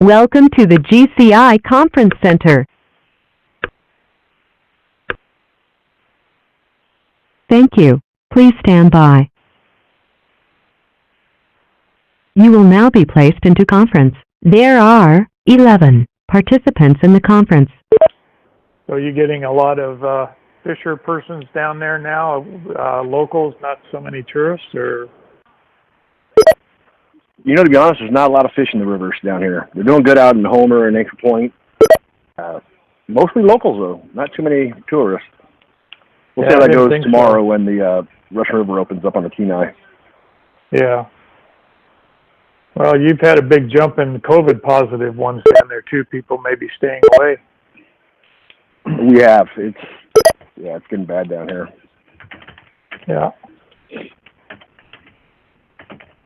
Welcome to the GCI Conference Center. Thank you. Please stand by. You will now be placed into conference. There are 11 participants in the conference. So you're getting a lot of fisher persons down there now, locals, not so many tourists, or? You know, to be honest, there's not a lot of fish in the rivers down here. They're doing good out in Homer and Anchor Point. Mostly locals, though. Not too many tourists. We'll see how that goes tomorrow when the Russian River opens up on the Kenai. Yeah. Well, you've had a big jump in COVID positive ones down there, too. People may be staying away. We have. It's getting bad down here. Yeah.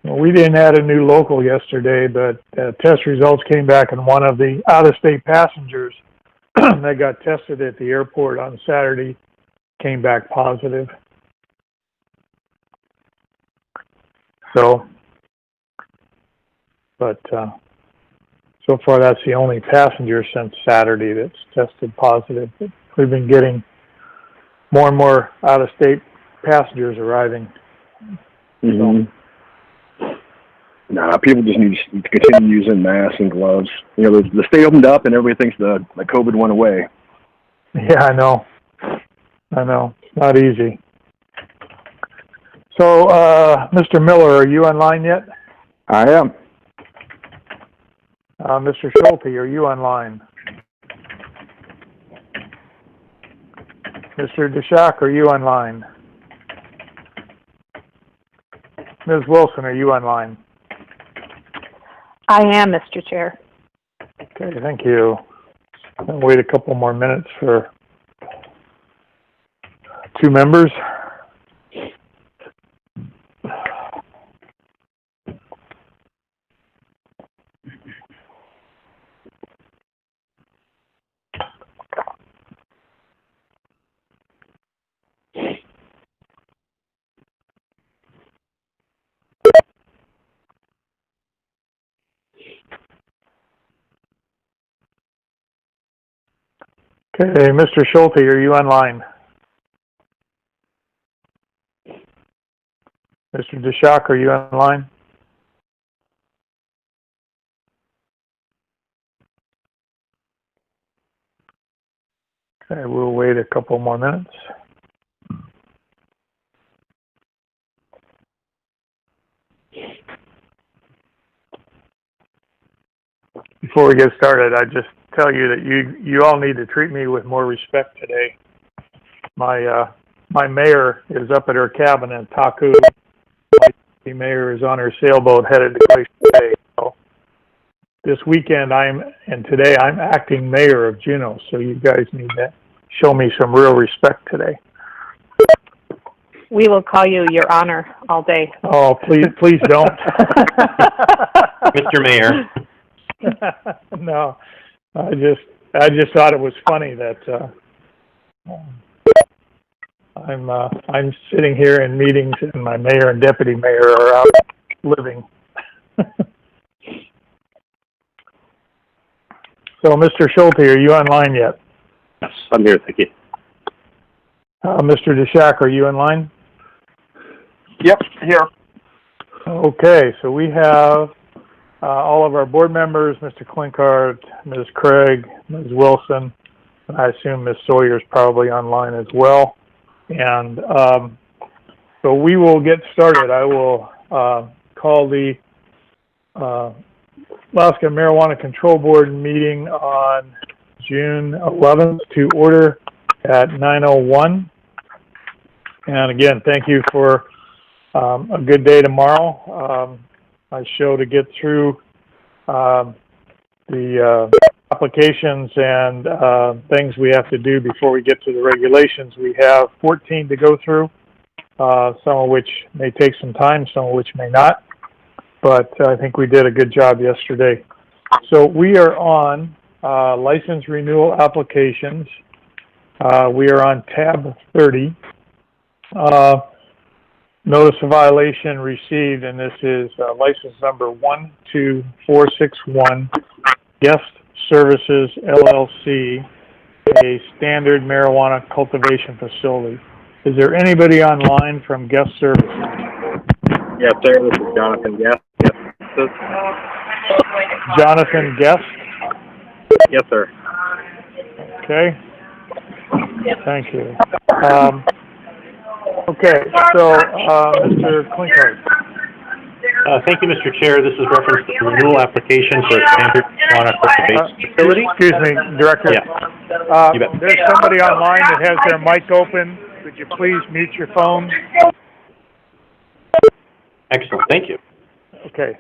Well, we didn't add a new local yesterday, but test results came back, and one of the out-of-state passengers that got tested at the airport on Saturday came back positive. So, but so far that's the only passenger since Saturday that's tested positive. But we've been getting more and more out-of-state passengers arriving. Mm-hmm. So, nah, people just need to continue using masks and gloves. You know, the state opened up and everybody thinks the COVID went away. Yeah, I know. It's not easy. So, Mr. Miller, are you online yet? I am. Mr. Schulte, are you online? Mr. Deshak, are you online? Ms. Wilson, are you online? I am, Mr. Chair. Okay, thank you. I'll wait a couple more minutes for 2 members. Okay, Mr. Schulte, are you online? Mr. Deshak, are you online? Okay, we'll wait a couple more minutes. Before we get started, I just tell you that you all need to treat me with more respect today. My mayor is up at her cabin in Taku. My mayor is on her sailboat headed to Glacier Bay. So this weekend and today I'm acting mayor of Juneau, so you guys need to show me some real respect today. We will call you Your Honor all day. Oh, please don't. Mr. Mayor. No, I just thought it was funny that I'm sitting here in meetings and my mayor and deputy mayor are out living. So, Mr. Schulte, are you online yet? Yes, I'm here, thank you. Mr. Deshak, are you online? Yep, here. Okay, so we have all of our board members, Mr. Klinkart, Ms. Craig, Ms. Wilson, and I assume Ms. Sawyer's probably online as well. And so we will get started. I will call the Alaska Marijuana Control Board meeting on June 11th to order at 9:01. And again, thank you for a good day tomorrow. I show to get through the applications and things we have to do before we get to the regulations. We have 14 to go through, some of which may take some time, some of which may not. But I think we did a good job yesterday. So we are on license renewal applications. We are on tab 30. Notice of violation received, and this is license number 12461, Guest Services LLC, a standard marijuana cultivation facility. Is there anybody online from Guest Services? Yes, sir. This is Jonathan Guest. Yes. Jonathan Guest? Yes, sir. Okay. Thank you. Okay, so Mr. Klinkart. Thank you, Mr. Chair. This is reference to the renewal application for a standard marijuana cultivation facility. Excuse me, Director. Yeah. You bet. There's somebody online that has their mic open. Could you please mute your phone? Excellent, thank you. Okay.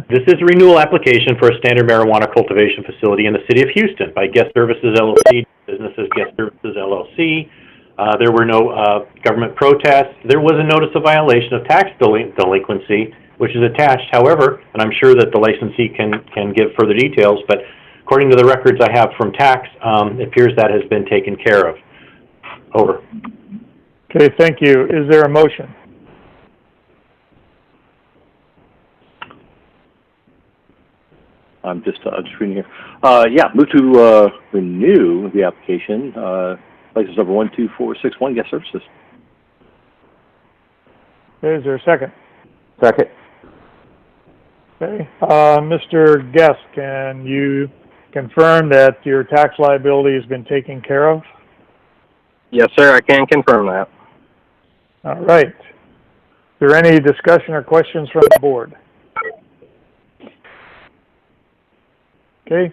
This is a renewal application for a standard marijuana cultivation facility in the city of Houston by Guest Services LLC, businesses Guest Services LLC. There were no government protests. There was a notice of violation of tax delinquency, which is attached, however, and I'm sure that the licensee can give further details, but according to the records I have from tax, it appears that has been taken care of. Over. Okay, thank you. Is there a motion? I'm just reading here. Yeah, move to renew the application. License number 12461, Guest Services. Okay, is there a second? Second. Okay. Mr. Guest, can you confirm that your tax liability has been taken care of? Yes, sir, I can confirm that. All right. Is there any discussion or questions from the board? Okay.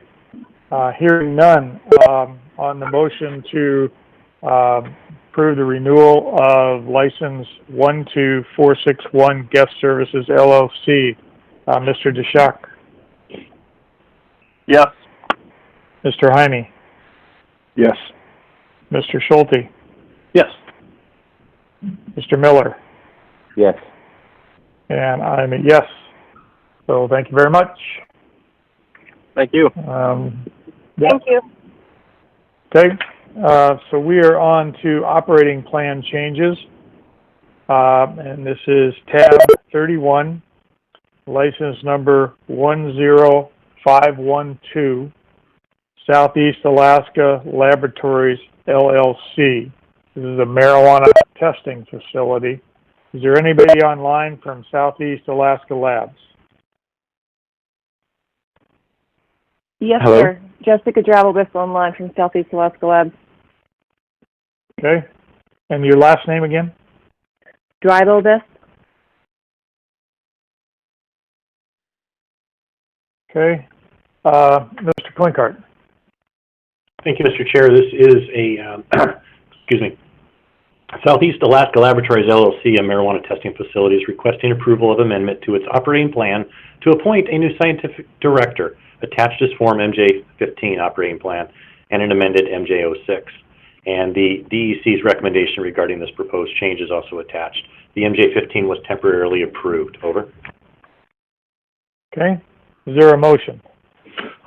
Hearing none, on the motion to approve the renewal of license 12461 Guest Services LLC, Mr. Deshak. Yes. Mr. Jaime. Yes. Mr. Schulte. Yes. Mr. Miller. Yes. And I'm a yes. So thank you very much. Thank you. Thank you. Okay, so we are on to operating plan changes. And this is tab 31, license number 10512, Southeast Alaska Laboratories LLC. This is a marijuana testing facility. Is there anybody online from Southeast Alaska Labs? Yes, Hello? sir. Jessica Dravelbis online from Southeast Alaska Labs. Okay, and your last name again? Dravelbis. Okay, Mr. Klinkart. Thank you, Mr. Chair. This is a, excuse me, Southeast Alaska Laboratories LLC, a marijuana testing facility, is requesting approval of amendment to its operating plan to appoint a new scientific director, attached as Form MJ15 operating plan and an amended MJ06. And the DEC's recommendation regarding this proposed change is also attached. The MJ15 was temporarily approved. Over. Okay. Is there a motion?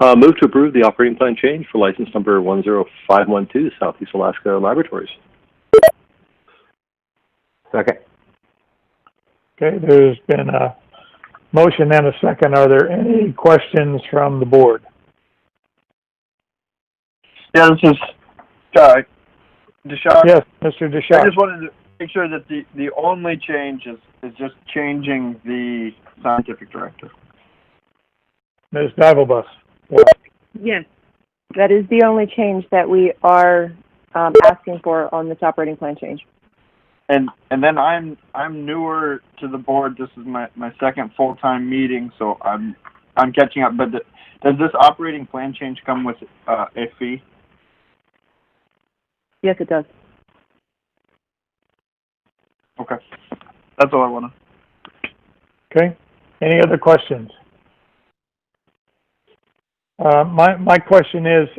Move to approve the operating plan change for license number 10512, Southeast Alaska Laboratories. Second. Okay, there's been a motion and a second. Are there any questions from the board? Yeah, this is Deshaun. Yes, Mr. Deshaun. I just wanted to make sure that the only change is just changing the scientific director. Ms. Divalbus. Yes. That is the only change that we are asking for on this operating plan change. And then I'm newer to the board. This is my second full-time meeting, so I'm catching up. But does this operating plan change come with a fee? Yes, it does. Okay, that's all I want to. Okay. Any other questions? My question is,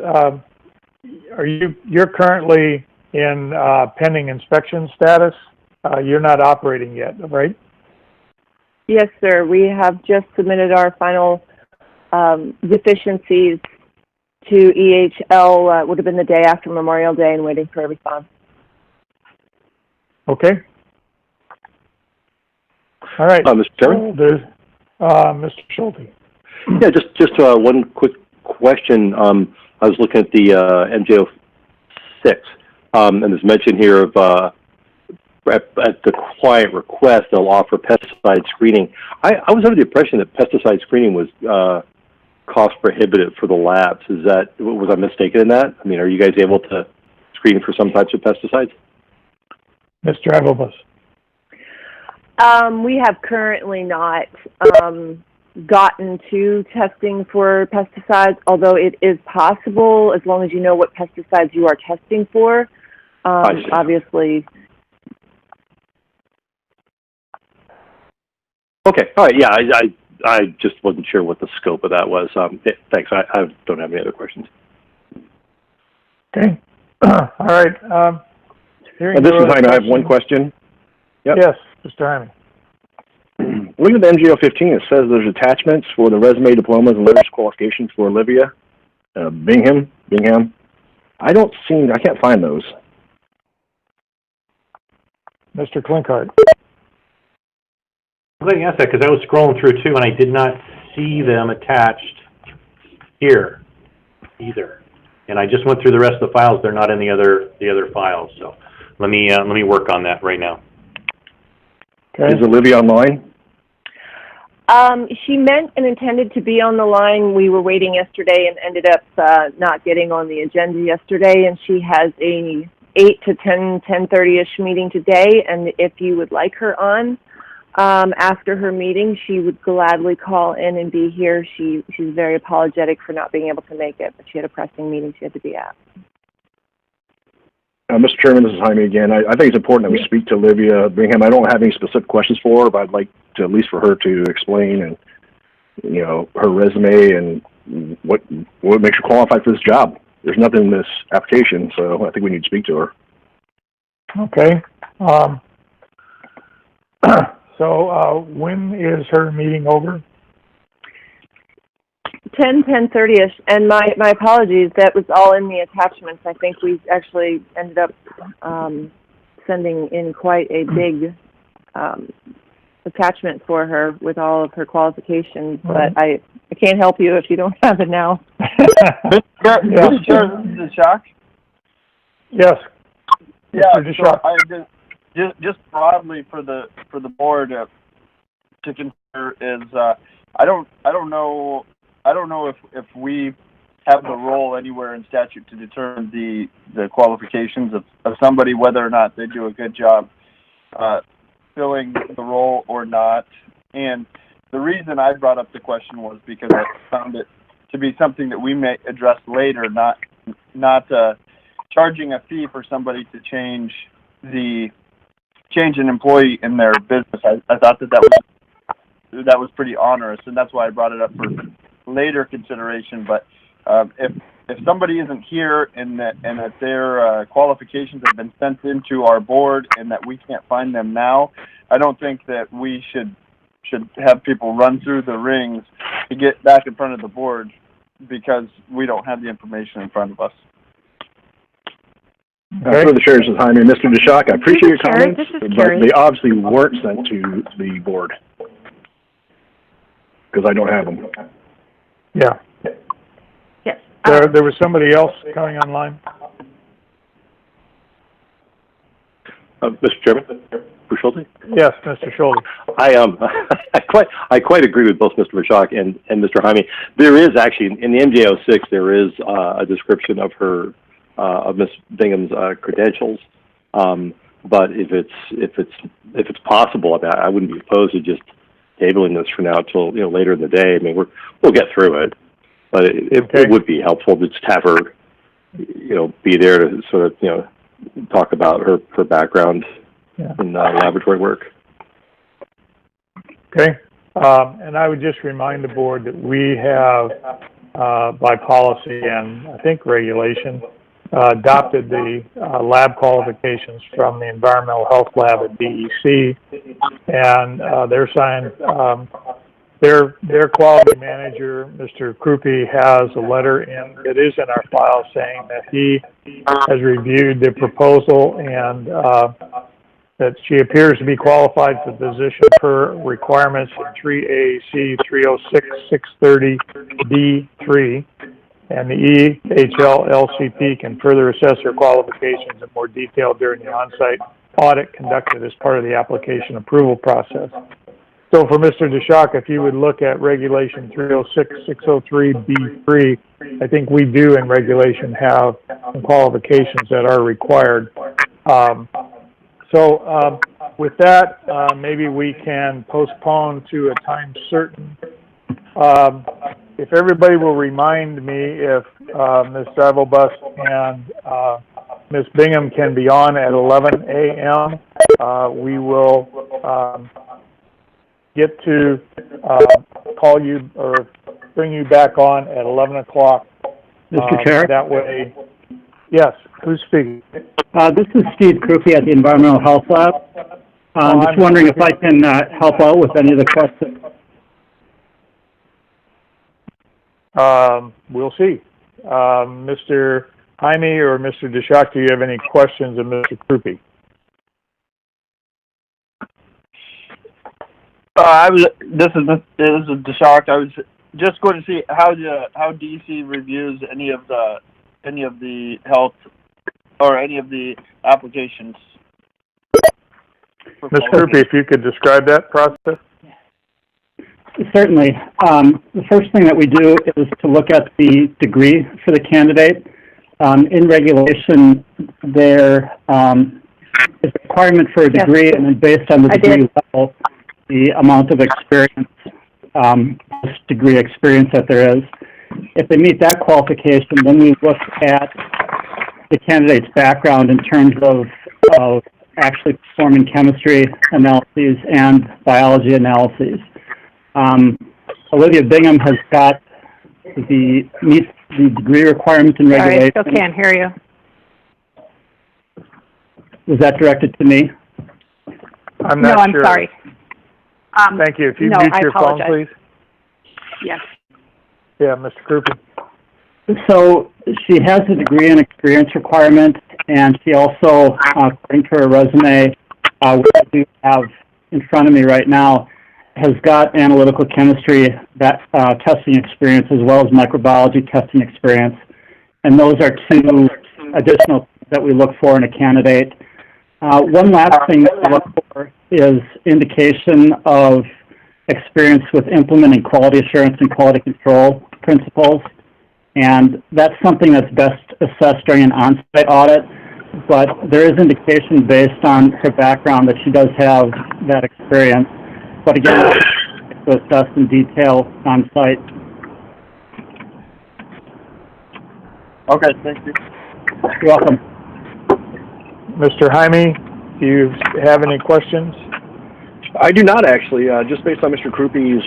you're currently in pending inspection status? You're not operating yet, right? Yes, sir. We have just submitted our final deficiencies to EHL. It would have been the day after Memorial Day, and waiting for a response. Okay. All right. Mr. Chairman? There's Mr. Schulte. Yeah, just one quick question. I was looking at the MJ06, and there's mention here of at the client request they'll offer pesticide screening. I was under the impression that pesticide screening was cost prohibitive for the labs. Was I mistaken in that? I mean, are you guys able to screen for some types of pesticides? Mr. Divalbus. We have currently not gotten to testing for pesticides, although it is possible as long as you know what pesticides you are testing for. Obviously. Okay. All right. Yeah, I just wasn't sure what the scope of that was. Thanks. I don't have any other questions. Okay. All right. And this is Jaime. I have one question. Yep. Yes, Mr. Jaime. Looking at the MGO15, it says there's attachments for the resume, diplomas, and letters of qualifications for Olivia Bingham. I can't find those. Mr. Klinkart. I'm glad you asked that because I was scrolling through too, and I did not see them attached here either. And I just went through the rest of the files. They're not in the other files. So let me work on that right now. Okay. Is Olivia online? She meant and intended to be on the line. We were waiting yesterday and ended up not getting on the agenda yesterday, and she has a 8 to 10:30-ish meeting today, and if you would like her on after her meeting, she would gladly call in and be here. She's very apologetic for not being able to make it, but she had a pressing meeting she had to be at. Mr. Chairman, this is Jaime again. I think it's important that we speak to Olivia Bingham. I don't have any specific questions for her, but I'd like to at least for her to explain and her resume and what makes her qualified for this job. There's nothing in this application, so I think we need to speak to her. Okay. So when is her meeting over? 10:30ish, and my apologies. That was all in the attachments. I think we actually ended up sending in quite a big attachment for her with all of her qualifications. But I can't help you if you don't have it now. Mr. Chair, this is Shock. Yes. Yeah. So just broadly for the board to consider is I don't know if we have the role anywhere in statute to determine the qualifications of somebody, whether or not they do a good job filling the role or not. And the reason I brought up the question was because I found it to be something that we may address later, not charging a fee for somebody to change an employee in their business. I thought that was pretty onerous, and that's why I brought it up for later consideration. But if somebody isn't here and that their qualifications have been sent into our board and that we can't find them now, I don't think that we should have people run through the rings to get back in front of the board because we don't have the information in front of us. For the Chair's time, Mr. DeShock, I appreciate your comments, but Carrie. they obviously weren't sent to the board because I don't have them. Yeah. Yes. There was somebody else coming online. Mr. Chairman, Bruce Schulte? Yes, Mr. Schulte. I quite agree with both Mr. Bischock and Mr. Jaime. There is actually in the MJ06 there is a description of her of Ms. Bingham's credentials, but if it's possible, I wouldn't be opposed to just tabling this for now till later in the day. I mean, we'll get through it, but it would be helpful to just have her be there to sort of talk about her background in laboratory work. Okay. And I would just remind the board that we have, by policy and I think regulation, adopted the lab qualifications from the Environmental Health Lab at DEC, and they're signed. Their quality manager, Mr. Krupe, has a letter that is in our file saying that he has reviewed the proposal and that she appears to be qualified for the position per requirements in Trees Llc 306-630D3, and the EHL-LCP can further assess her qualifications in more detail during the on-site audit conducted as part of the application approval process. So for Mr. DeShock, if you would look at Regulation 306-603B3, I think we do in regulation have some qualifications that are required. With that, maybe we can postpone to a time certain. If everybody will remind me if Ms. Zavelbus and Ms. Bingham can be on at 11 a.m., we will get to call you or bring you back on at 11 o'clock. Mr. Chair? That way, yes, who's speaking? This is Steve Krupe at the Environmental Health Lab. I'm just wondering if I can help out with any of the questions. We'll see. Mr. Jaime or Mr. DeShock, do you have any questions of Mr. Krupe? This is DeShock. I was just going to see how DC reviews any of the health or any of the applications. Ms. Krupe, if you could describe that process. Certainly. The first thing that we do is to look at the degree for the candidate. In regulation, there is a requirement for a degree, and then based on the degree level, the amount of experience, post-degree experience that there is. If they meet that qualification, then we look at the candidate's background in terms of actually performing chemistry analyses and biology analyses. Olivia Bingham has got meets the degree requirements in regulation. Sorry, I still can't hear you. Was that directed to me? I'm not sure. No, I'm sorry. Thank you. If you mute your phone, please. Yes. Yeah, Mr. Krupe. So she has a degree and experience requirement, and she also, according to her resume, which I do have in front of me right now, has got analytical chemistry testing experience as well as microbiology testing experience. And those are two additional that we look for in a candidate. One last thing that we look for is indication of experience with implementing quality assurance and quality control principles. And that's something that's best assessed during an on-site audit. But there is indication based on her background that she does have that experience. But again, to assess in detail on site. Okay, thank you. You're welcome. Mr. Jaime, do you have any questions? I do not actually. Just based on Mr. Krupe's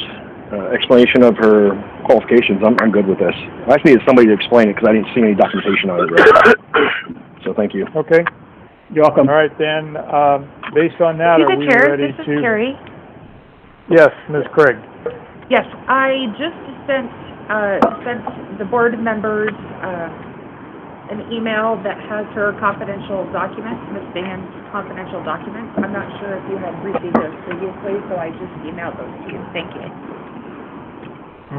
explanation of her qualifications, I'm good with this. I just needed somebody to explain it because I didn't see any documentation on it really. So thank you. Okay. You're welcome. All right, then, based on that, are we ready to? This is Carrie. Yes, Ms. Craig. Yes, I just sent the board members an email that has her confidential documents, Ms. Bingham's confidential documents. I'm not sure if you had received those previously, so I just emailed those to you. Thank you.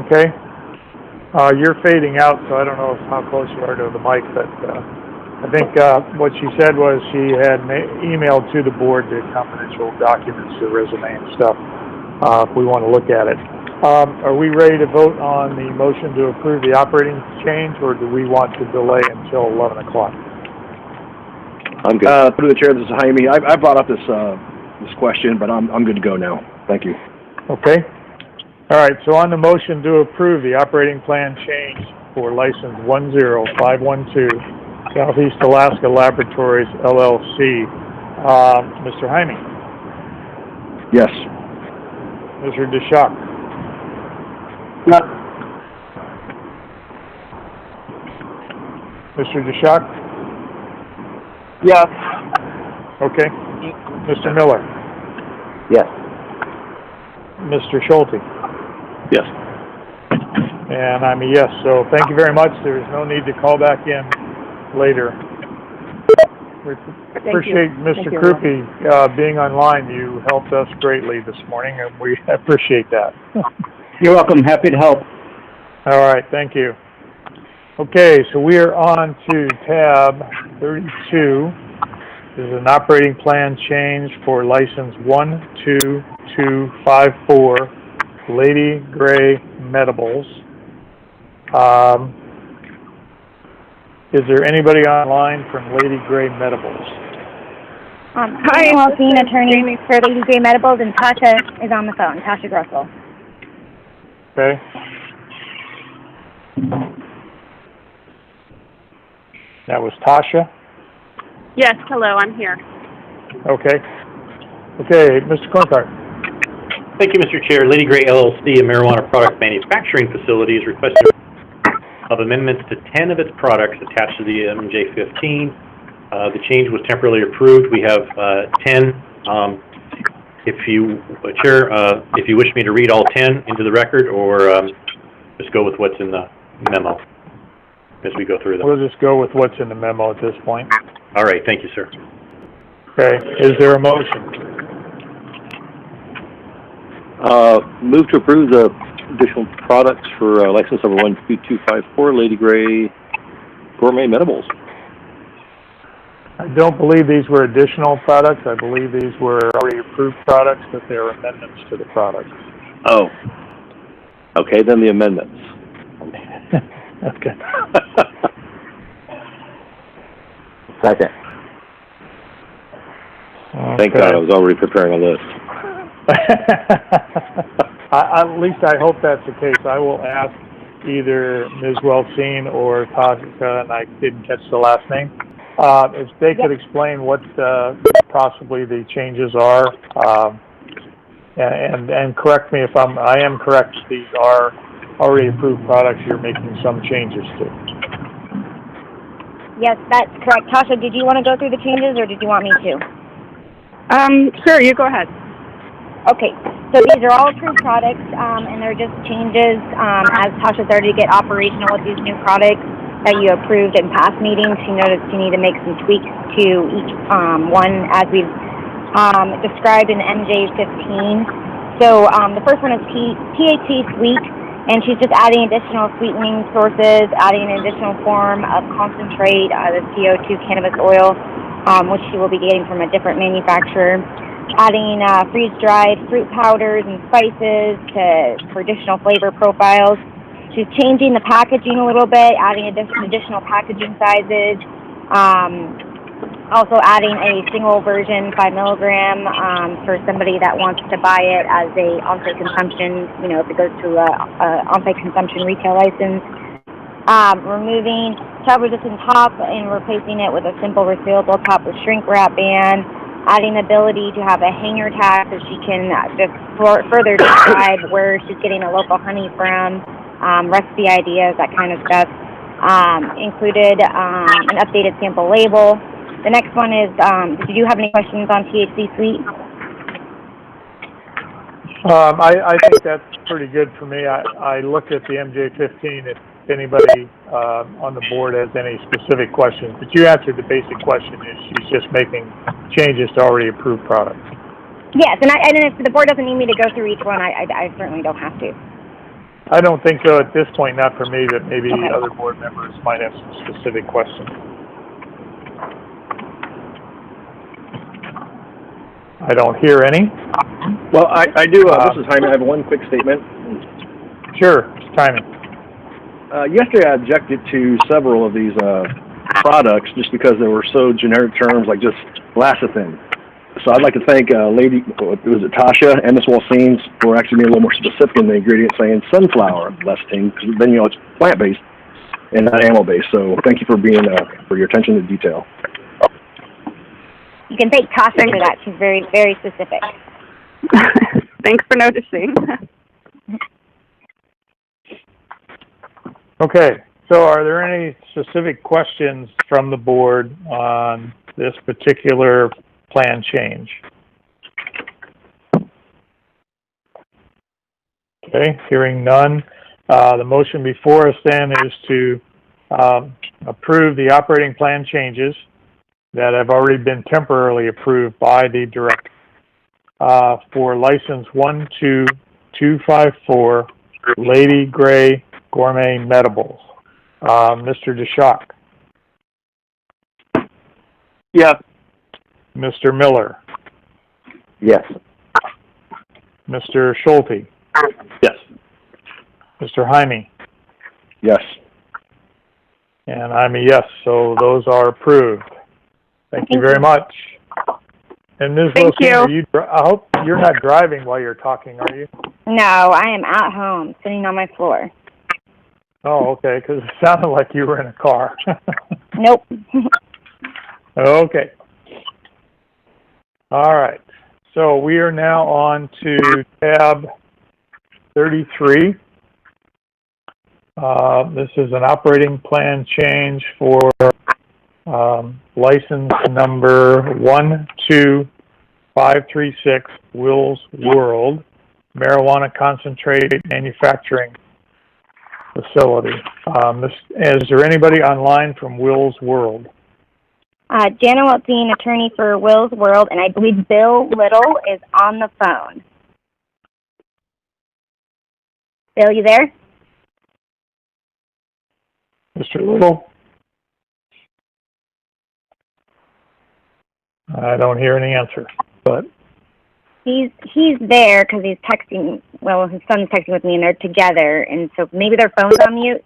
Okay. You're fading out, so I don't know how close you are to the mic, but I think what she said was she had emailed to the board the confidential documents, the resume and stuff, if we want to look at it. Are we ready to vote on the motion to approve the operating change, or do we want to delay until 11 o'clock? I'm good. Through the chair, this is Jaime. I brought up this question, but I'm good to go now. Thank you. Okay. All right, so on the motion to approve the operating plan change for license 10512, Southeast Alaska Laboratories, LLC, Mr. Jaime? Yes. Mr. DeShock? No. Mr. DeShock? Yes. Okay. Mr. Miller? Yes. Mr. Schulte? Yes. And I'm a yes, so thank you very much. There is no need to call back in later. We appreciate Mr. Krupe being online. You helped us greatly this morning, and we appreciate that. You're welcome. Happy to help. All right, thank you. Okay, so we are on to tab 32. This is an operating plan change for license 12254, Lady Gray Medibles. Is there anybody online from Lady Gray Medibles? Hi, Llc, attorney for Lady Gray Medibles, and Tasha is on the phone, Tasha Grossel. Okay. That was Tasha? Yes, hello, I'm here. Okay. Okay, Mr. Corncar. Thank you, Mr. Chair. Lady Gray LLC, a marijuana product manufacturing facility, is requesting of amendments to 10 of its products attached to the MJ15. The change was temporarily approved. We have 10. If you, Chair, if you wish me to read all 10 into the record, or just go with what's in the memo as we go through them. We'll just go with what's in the memo at this point. All right, thank you, sir. Okay, is there a motion? Move to approve the additional products for license number 12254, Lady Gray Gourmet Medibles. I don't believe these were additional products. I believe these were already approved products, but they are amendments to the products. Oh. Okay, then the amendments. Okay. Second. Thank God I was already preparing a list. At least I hope that's the case. I will ask either Ms. Welcine or Tasha, and I didn't catch the last name, if they could explain what possibly the changes are, and correct me if I am correct. These are already approved products you're making some changes to. Yes, that's correct. Tasha, did you want to go through the changes, or did you want me to? Sure, you go ahead. Okay, so these are all approved products, and they're just changes, as Tasha started to get operational with these new products that you approved in past meetings. She noticed you need to make some tweaks to each one, as we've described in MJ15. So the first one is THC Sweet, and she's just adding additional sweetening sources, adding an additional form of concentrate, the CO2 cannabis oil, which she will be getting from a different manufacturer. Adding freeze-dried fruit powders and spices for additional flavor profiles. She's changing the packaging a little bit, adding additional packaging sizes. Also adding a single version, 5 milligram, for somebody that wants to buy it as a on-site consumption, if it goes to a on-site consumption retail license. Removing child-resistant top and replacing it with a simple resealable top with shrink wrap band, adding the ability to have a hanger tag so she can just further describe where she's getting the local honey from, recipe ideas, that kind of stuff. Included an updated sample label. The next one is, did you have any questions on THC Sweet? I think that's pretty good for me. I looked at the MJ15. If anybody on the board has any specific questions, but you answered the basic question. Is she's just making changes to already approved products? Yes, and if the board doesn't need me to go through each one, I certainly don't have to. I don't think so at this point. Not for me, but maybe other board members might have some specific questions. I don't hear any. Well, I do. This is Jaime. I have one quick statement. Sure, it's timing. Yesterday, I objected to several of these products just because they were so generic terms, like just lecithin. So I'd like to thank lady, was it Tasha and Ms. Walsines, for actually being a little more specific in the ingredient, saying sunflower lecithin, because then it's plant-based and not animal-based. So thank you for being for your attention to detail. You can thank Tasha for that. She's very, very specific. Thanks for noticing. Okay, so are there any specific questions from the board on this particular plan change? Okay, hearing none. The motion before us then is to approve the operating plan changes that have already been temporarily approved by the director for license 12254 Lady Gray Gourmet Medibles. Mr. DeShock. Yes. Mr. Miller. Yes. Mr. Schulte. Yes. Mr. Jaime. Yes. And I'm a yes, so those are approved. Thank you very much. And Ms. Wilson, I hope you're not driving while you're talking, are you? No, I am at home, sitting on my floor. Oh, okay, because it sounded like you were in a car. Nope. Okay. All right. So we are now on to tab 33. This is an operating plan change for license number 12536 Will's World Marijuana Concentrate Manufacturing Facility. Is there anybody online from Will's World? Jana Weltine, attorney for Will's World, and I believe Bill Little is on the phone. Bill, you there? Mr. Little? I don't hear any answer, but... He's there because he's texting, well, his son's texting with me, and they're together, and so maybe their phone's on mute.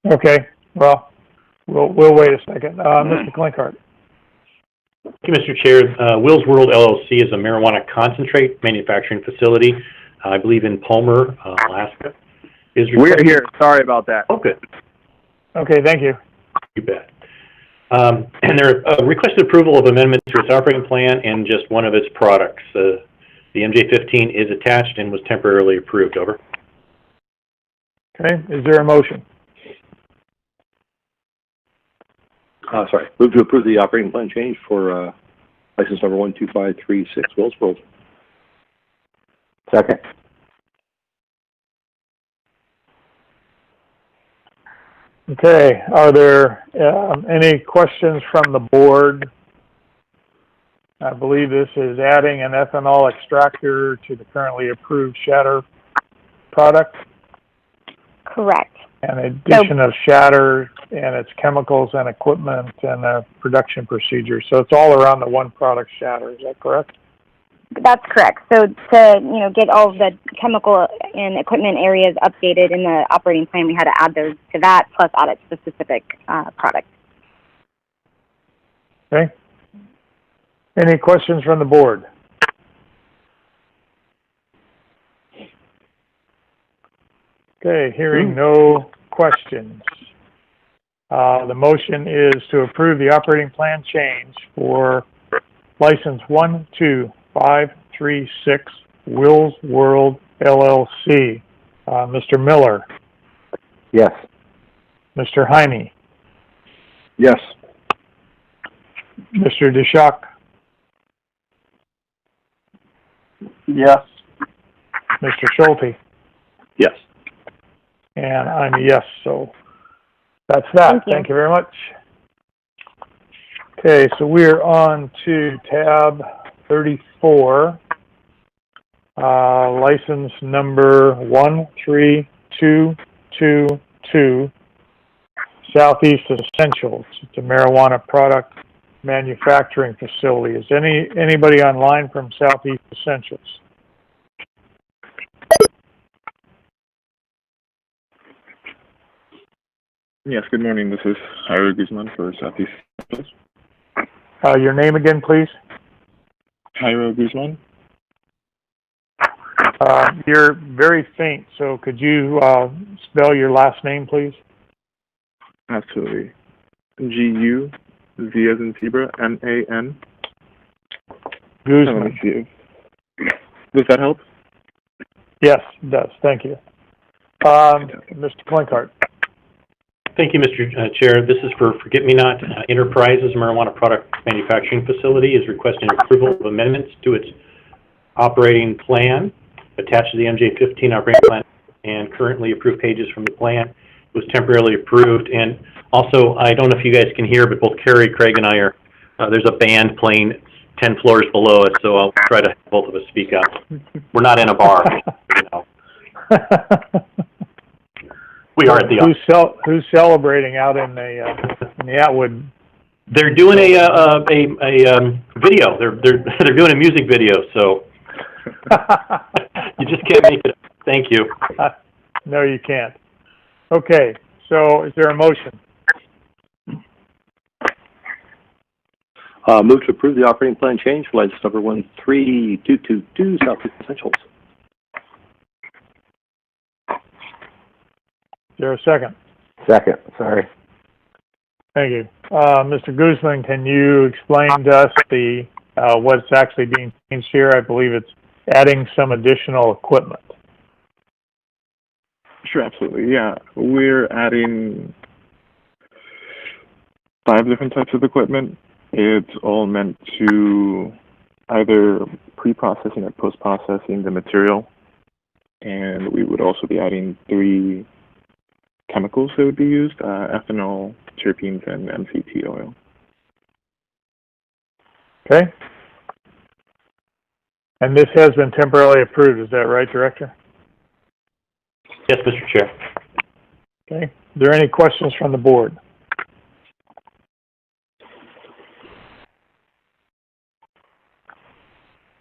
Okay, well, we'll wait a second. Mr. Klinkart. Thank you, Mr. Chair. Will's World LLC is a marijuana concentrate manufacturing facility, I believe in Palmer, Alaska. We're here. Sorry about that. Oh, good. Okay, thank you. You bet. And they're requested approval of amendment to its operating plan and just one of its products. The MJ15 is attached and was temporarily approved. Over. Okay, is there a motion? Sorry, move to approve the operating plan change for license number 12536 Will's World. Second. Okay, are there any questions from the board? I believe this is adding an ethanol extractor to the currently approved shatter product. Correct. An addition of shatter and its chemicals and equipment and a production procedure. So it's all around the one product shatter, is that correct? That's correct. So to, get all of the chemical and equipment areas updated in the operating plan, we had to add those to that, plus add it to the specific product. Okay. Any questions from the board? Okay, hearing no questions. The motion is to approve the operating plan change for license 12536 Will's World LLC. Mr. Miller, Yes. Mr. Jaime, Yes. Mr. DeShock, Yes. Mr. Schulte, Yes. and I'm a yes, so that's that. Thank you very much. Okay, so we're on to tab 34, license number 13222, Southeast Essentials. It's a marijuana product manufacturing facility. Is anybody online from Southeast Essentials? Yes, good morning. This is Jairo Guzman for Southeast Essentials. Your name again, please? Jairo Guzman. You're very faint, so could you spell your last name, please? Absolutely. G-U, Z as in zebra, M-A-N. Guzman. Let me see if... Does that help? Yes, it does. Thank you. Mr. Klinkart. Thank you, Mr. Chair. This is for Forget-Me-Not Enterprises Marijuana Product Manufacturing Facility is requesting approval of amendments to its operating plan attached to the MJ15 operating plan and currently approved pages from the plan. It was temporarily approved. And also, I don't know if you guys can hear, but both Carrie, Craig, and I are, there's a band playing 10 floors below us, so I'll try to have both of us speak up. We're not in a bar, you know. We are at the Who's celebrating out in the Atwood? They're doing a video. They're doing a music video, so you just can't make it. Thank you. No, you can't. Okay, so is there a motion? Move to approve the operating plan change for license number 13222 Southeast Essentials. Is there a second? Second, sorry. Thank you. Mr. Guzman, can you explain to us what's actually being changed here? I believe it's adding some additional equipment. Sure, absolutely. Yeah, we're adding 5 different types of equipment. It's all meant to either pre-processing or post-processing the material. And we would also be adding 3 chemicals that would be used, ethanol, terpenes, and MCT oil. Okay. And this has been temporarily approved, is that right, Director? Yes, Mr. Chair. Okay. Are there any questions from the board?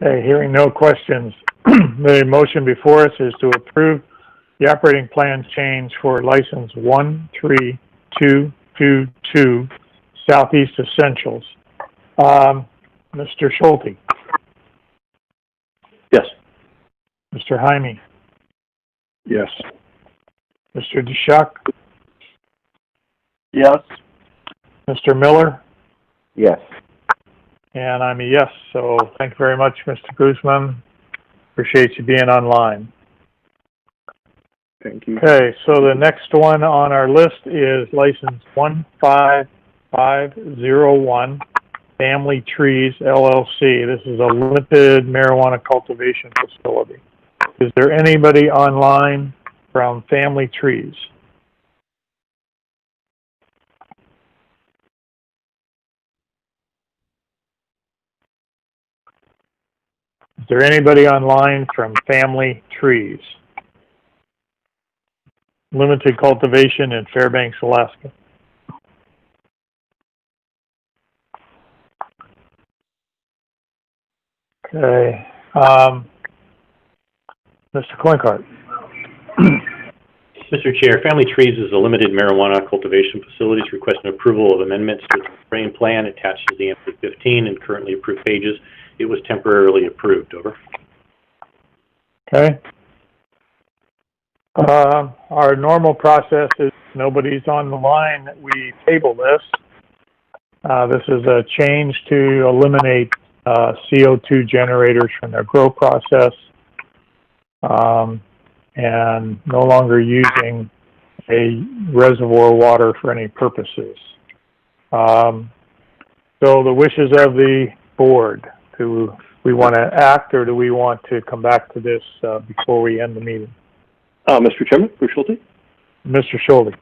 Okay, hearing no questions, the motion before us is to approve the operating plan change for license 13222 Southeast Essentials. Mr. Schulte. Yes. Mr. Jaime. Yes. Mr. DeShock. Yes. Mr. Miller. Yes. And I'm a yes, so thank you very much, Mr. Guzman. Appreciate you being online. Thank you. Okay, so the next one on our list is license 15501, Family Trees LLC. This is a limited marijuana cultivation facility. Is there anybody online from Family Trees? Is there anybody online from Family Trees? Limited cultivation in Fairbanks, Alaska. Okay. Mr. Klinkart. Mr. Chair, Family Trees is a limited marijuana cultivation facility requesting approval of amendments to the operating plan attached to the MJ15 and currently approved pages. It was temporarily approved. Over. Okay. Our normal process is nobody's on the line, we table this. This is a change to eliminate CO2 generators from their grow process and no longer using a reservoir water for any purposes. So the wishes of the board, do we want to act or do we want to come back to this before we end the meeting? Mr. Chairman, Bruce Schulte? Mr. Schulte.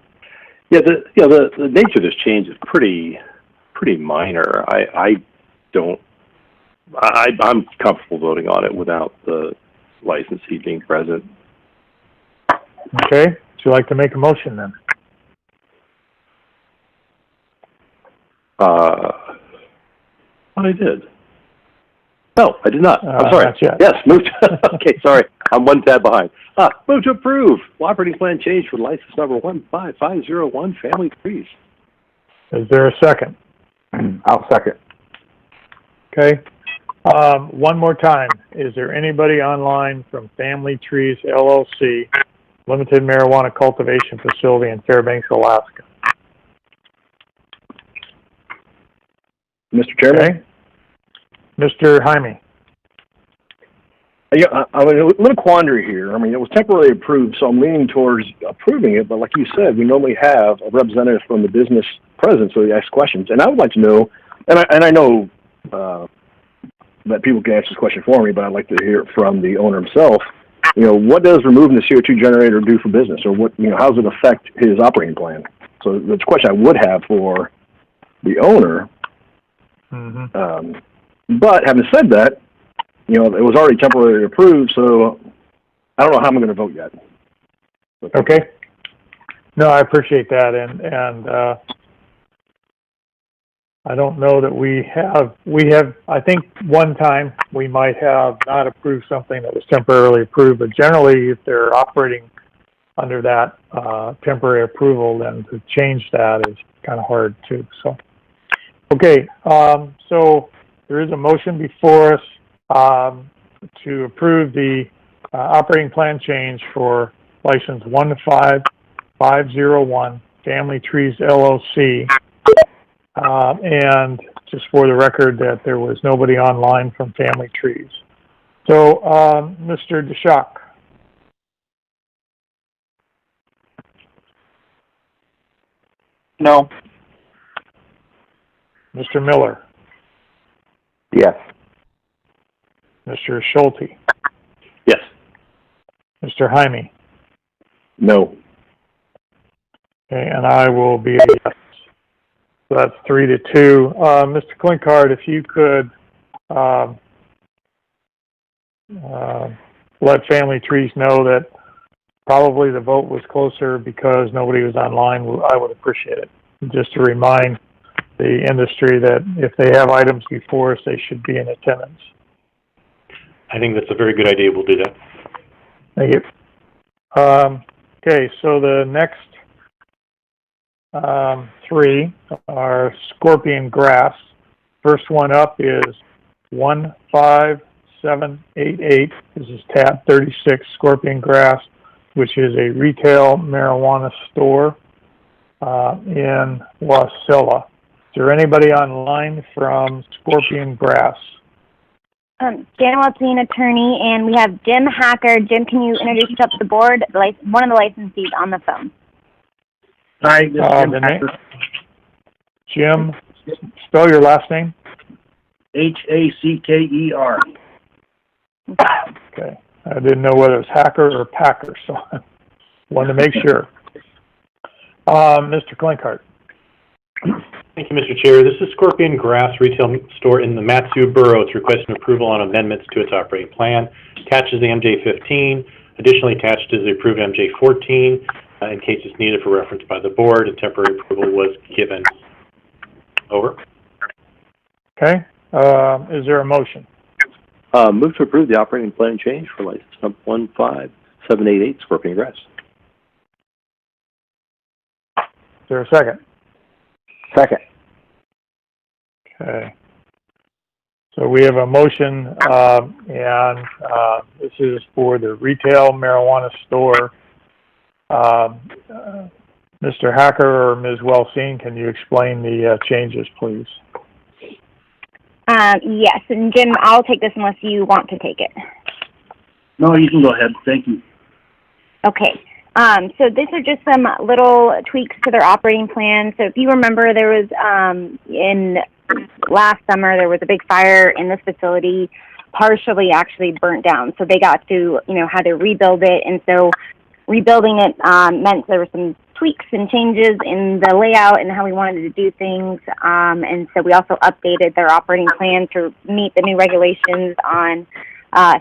Yeah, the nature of this change is pretty minor. I'm comfortable voting on it without the licensee being present. Okay, would you like to make a motion then? I did. No, I did not. I'm sorry. Not yet. Yes, move to, okay, sorry. I'm one tab behind. Move to approve. Operating plan change for license number 15501, Family Trees. Is there a second? I'll second. Okay. One more time. Is there anybody online from Family Trees LLC, Limited Marijuana Cultivation Facility in Fairbanks, Alaska? Mr. Chairman? Okay. Mr. Jaime. Yeah, I'm in a little quandary here. I mean, it was temporarily approved, so I'm leaning towards approving it. But like you said, we normally have a representative from the business present, so they ask questions. And I would like to know, and I know that people can answer this question for me, but I'd like to hear it from the owner himself. You know, what does removing the CO2 generator do for business, or what? You know, how does it affect his operating plan? So that's a question I would have for the owner. Mm-hmm. But having said that, you know, it was already temporarily approved, so I don't know how I'm going to vote yet. Okay. No, I appreciate that, and I don't know that we have, I think one time we might have not approved something that was temporarily approved, but generally if they're operating under that temporary approval, then to change that is kind of hard too, so. Okay, so there is a motion before us to approve the operating plan change for license 15501 Family Trees LLC. And just for the record that there was nobody online from Family Trees. So, Mr. DeShock. No. Mr. Miller. Yes. Mr. Schulte. Yes. Mr. Jaime. No. Okay, and I will be a yes. So that's 3-2. Mr. Klinkard, if you could let Family Trees know that probably the vote was closer because nobody was online, I would appreciate it. Just to remind the industry that if they have items before us, they should be in attendance. I think that's a very good idea. We'll do that. Thank you. Okay, so the next three are Scorpion Grass. First one up is 15788. This is tab 36, Scorpion Grass, which is a retail marijuana store in Wasilla. Is there anybody online from Scorpion Grass? Jan Watson, attorney, and we have Jim Hacker. Jim, can you introduce yourself to the board? One of the licensees on the phone. Hi, this is Jim Hacker. Jim, spell your last name. Hacker. Okay. I didn't know whether it was Hacker or Packer, so I wanted to make sure. Mr. Klinkart. Thank you, Mr. Chair. This is Scorpion Grass Retail Store in the Matsu Borough. It's requesting approval on amendments to its operating plan. Attaches the MJ15. Additionally attached is the approved MJ14 in case it's needed for reference by the board, and temporary approval was given. Over. Okay. Is there a motion? Move to approve the operating plan change for license number 15788, Scorpion Grass. Is there a second? Second. Okay. So we have a motion, and this is for the retail marijuana store Mr. Hacker or Ms. Llc, can you explain the changes, please? Yes, and Jim, I'll take this unless you want to take it. No, you can go ahead. Thank you. Okay. So these are just some little tweaks to their operating plan. So if you remember, there was, in last summer, there was a big fire in this facility, partially actually burnt down. So they got to, how to rebuild it. And so rebuilding it meant there were some tweaks and changes in the layout and how we wanted to do things. And so we also updated their operating plan to meet the new regulations on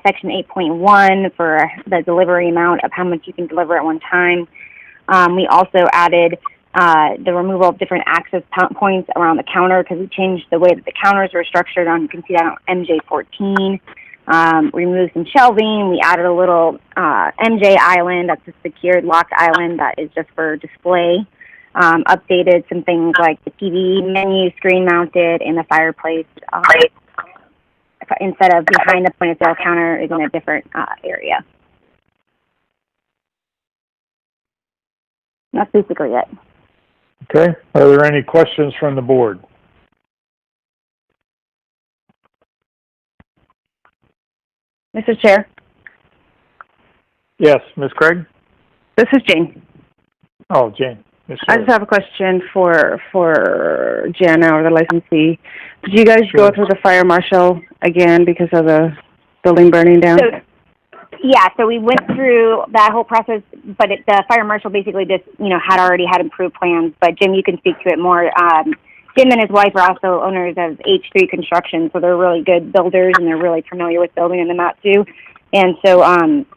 Section 8.1 for the delivery amount of how much you can deliver at one time. We also added the removal of different access points around the counter because we changed the way that the counters were structured on, you can see that on MJ14. Removed some shelving. We added a little MJ island, that's a secured locked island that is just for display. Updated some things like the TV menu screen mounted and the fireplace. Instead of behind the point of sale counter is in a different area. That's basically it. Okay. Are there any questions from the board? Mr. Chair, Yes, Ms. Craig? this is Jane. Oh, Jane. Yes, I just have a question for Jana or the licensee. Did you guys go through the fire marshal again because of the building burning down? So we went through that whole process, but the fire marshal basically just, already had improved plans. But Jim, you can speak to it more. Jim and his wife are also owners of H3 Construction, so they're really good builders and they're really familiar with building in the map too. And so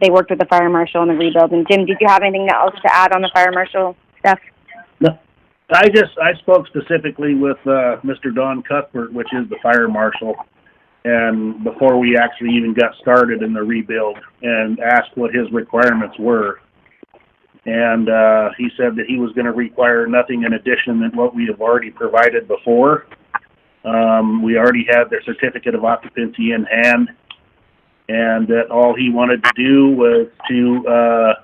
they worked with the fire marshal on the rebuild. And Jim, did you have anything else to add on the fire marshal stuff? No, I spoke specifically with Mr. Don Cuthbert, which is the fire marshal, and before we actually even got started in the rebuild, and asked what his requirements were. And he said that he was going to require nothing in addition than what we have already provided before. We already had their certificate of occupancy in hand, and that all he wanted to do was to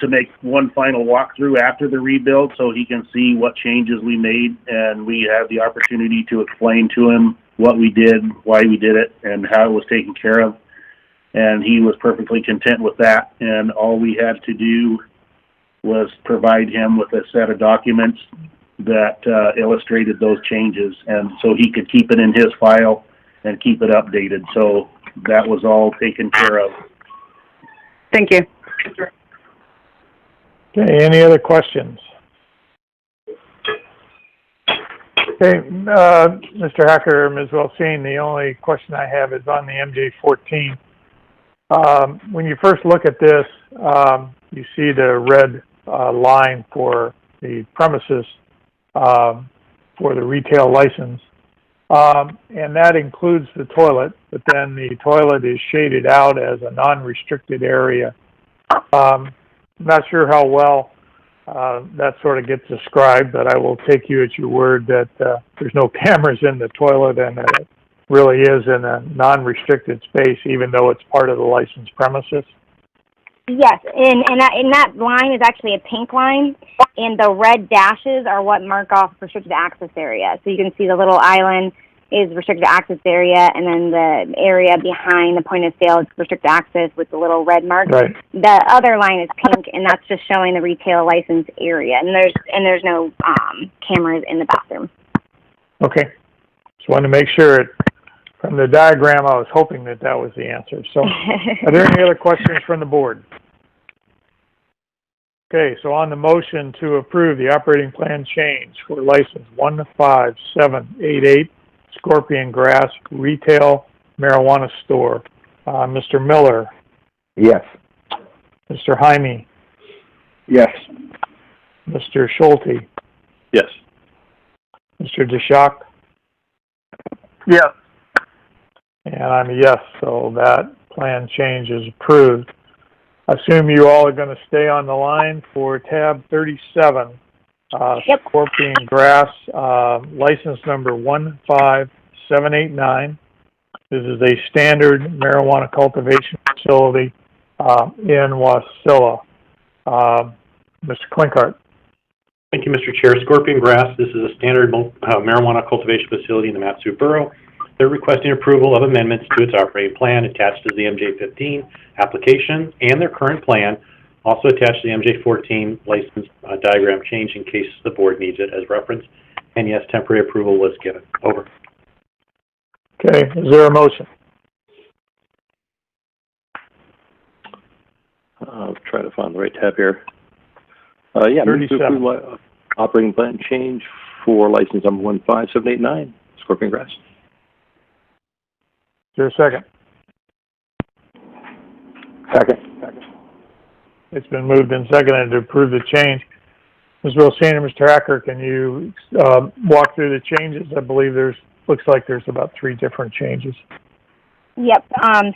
make one final walkthrough after the rebuild so he can see what changes we made, and we had the opportunity to explain to him what we did, why we did it, and how it was taken care of. And he was perfectly content with that, and all we had to do was provide him with a set of documents that illustrated those changes, and so he could keep it in his file and keep it updated. So that was all taken care of. Thank you. Okay, any other questions? Okay, Mr. Hacker or Ms. Llc, the only question I have is on the MJ14. When you first look at this, you see the red line for the premises for the retail license. And that includes the toilet, but then the toilet is shaded out as a non-restricted area. I'm not sure how well that sort of gets described, but I will take you at your word that there's no cameras in the toilet and that it really is in a non-restricted space, even though it's part of the licensed premises. Yes, and that line is actually a pink line, and the red dashes are what mark off restricted access area. So you can see the little island is restricted access area, and then the area behind the point of sale is restricted access with the little red mark. Right. The other line is pink, and that's just showing the retail license area, and there's no cameras in the bathroom. Okay. Just wanted to make sure from the diagram, I was hoping that was the answer. So are there any other questions from the board? Okay, so on the motion to approve the operating plan change for license 15788, Scorpion Grass Retail Marijuana Store, Mr. Miller? Yes. Mr. Jaime? Yes. Mr. Schulte? Yes. Mr. DeShock? Yes. And I'm a yes, so that plan change is approved. I assume you all are going to stay on the line for tab 37, Yep. Scorpion Grass, license number 15789. This is a standard marijuana cultivation facility in Wasilla. Mr. Klinkart. Thank you, Mr. Chair. Scorpion Grass, this is a standard marijuana cultivation facility in the Mat-Su Borough. They're requesting approval of amendments to its operating plan attached to the MJ15 application and their current plan, also attached to the MJ14 license diagram change in case the board needs it as reference. And yes, temporary approval was given. Over. Okay, is there a motion? I'll try to find the right tab here. Yeah, move to approve operating plan change for license number 15789, Scorpion Grass. Is there a second? Second. It's been moved and seconded to approve the change. Ms. Wilson and Mr. Hacker, can you walk through the changes? I believe looks like there's about 3 different changes. Yep.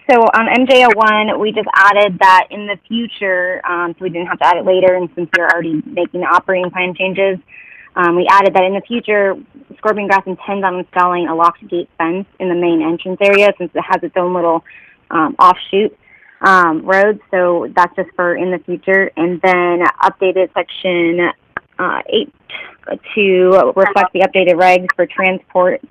So on MJ01, we just added that in the future, so we didn't have to add it later, and since we're already making the operating plan changes, we added that in the future, Scorpion Grass intends on installing a locked gate fence in the main entrance area since it has its own little offshoot road. So that's just for in the future. And then updated section 8 to reflect the updated regs for transport.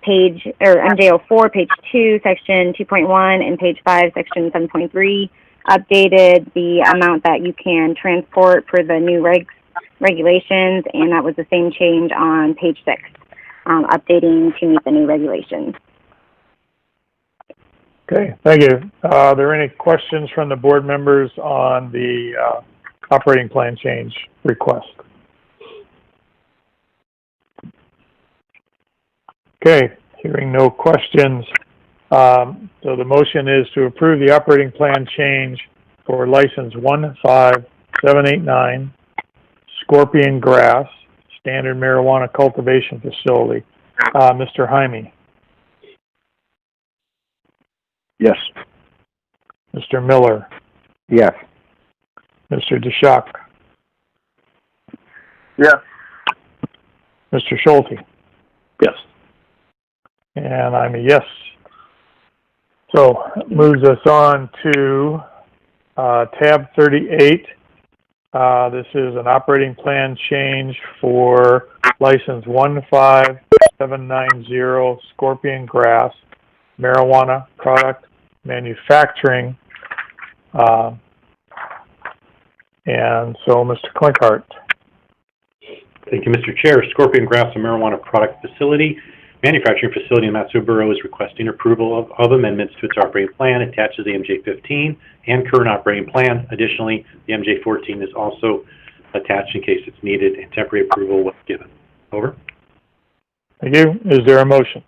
Page, or MJ04, page 2, section 2.1, and page 5, section 7.3, updated the amount that you can transport for the new regulations, and that was the same change on page 6, updating to meet the new regulations. Okay, thank you. Are there any questions from the board members on the operating plan change request? Okay, hearing no questions. So the motion is to approve the operating plan change for license 15789, Scorpion Grass, standard marijuana cultivation facility. Mr. Jaime? Yes. Mr. Miller? Yes. Mr. DeShock? Yes. Mr. Schulte? Yes. And I'm a yes. So moves us on to tab 38. This is an operating plan change for license 15790, Scorpion Grass, marijuana product manufacturing. And so, Mr. Klinkhart. Thank you, Mr. Chair. Scorpion Grass, a marijuana product manufacturing facility in Mat-Su Borough is requesting approval of amendments to its operating plan attached to the MJ15 and current operating plan. Additionally, the MJ14 is also attached in case it's needed, and temporary approval was given. Over. Thank you. Is there a motion?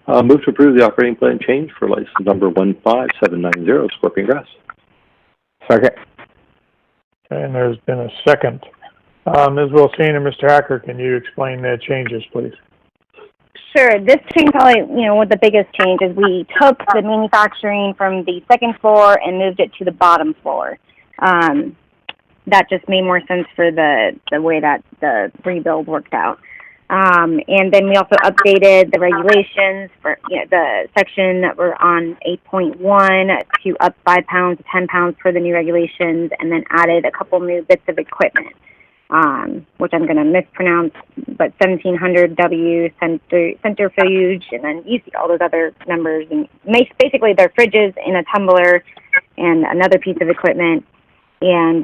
Move to approve the operating plan change for license number 15790, Scorpion Grass. Second. And there's been a second. Ms. Wilson and Mr. Hacker, can you explain the changes, please? Sure. This change probably, what the biggest change is we took the manufacturing from the second floor and moved it to the bottom floor. That just made more sense for the way that the rebuild worked out. And then we also updated the regulations for the section that were on 8.1 to up 5 pounds to 10 pounds per the new regulations, and then added a couple new bits of equipment. Which I'm going to mispronounce, but 1700W centrifuge, and then you see all those other numbers. And basically, they're fridges in a tumbler and another piece of equipment. And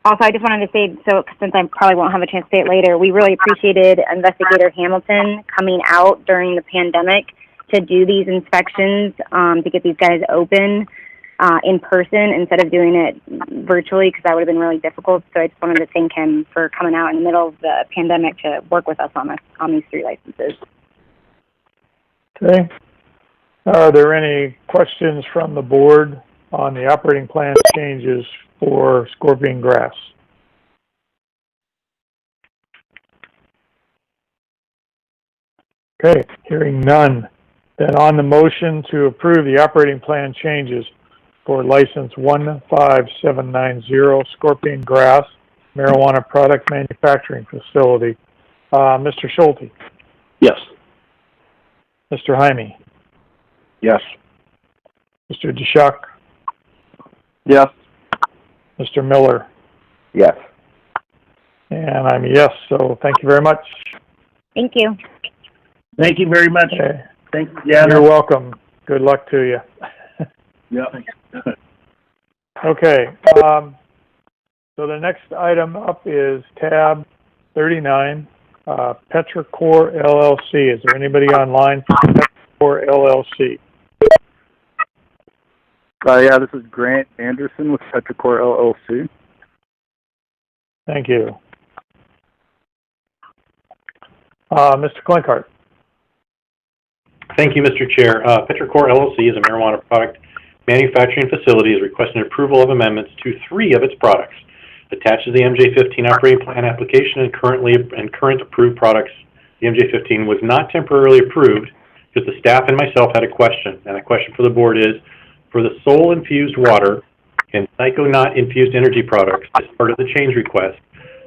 also, I just wanted to say, so since I probably won't have a chance to say it later, we really appreciated Investigator Hamilton coming out during the pandemic to do these inspections, to get these guys open in person instead of doing it virtually, because that would have been really difficult. So I just wanted to thank him for coming out in the middle of the pandemic to work with us on these 3 licenses. Okay. Are there any questions from the board on the operating plan changes for Scorpion Grass? Okay, hearing none. Then on the motion to approve the operating plan changes for license 15790, Scorpion Grass, marijuana product manufacturing facility. Mr. Schulte? Yes. Mr. Jaime? Yes. Mr. DeShock? Yes. Mr. Miller? Yes. And I'm a yes, so thank you very much. Thank you. Thank you very much. Okay. Thanks, Jana. You're welcome. Good luck to you. Yeah. Okay, so the next item up is tab 39, Tetra Core Llc. Is there anybody online for Tetra Core Llc? Yeah, this is Grant Anderson with Tetra Core LLC. Thank you. Mr. Klinkart. Thank you, Mr. Chair. Tetra Core LLC is a marijuana product manufacturing facility is requesting approval of amendments to 3 of its products. Attached to the MJ15 operating plan application and current approved products, the MJ15 was not temporarily approved because the staff and myself had a question. And the question for the board is, for the Sol infused water and Psychonaut infused energy products as part of the change request,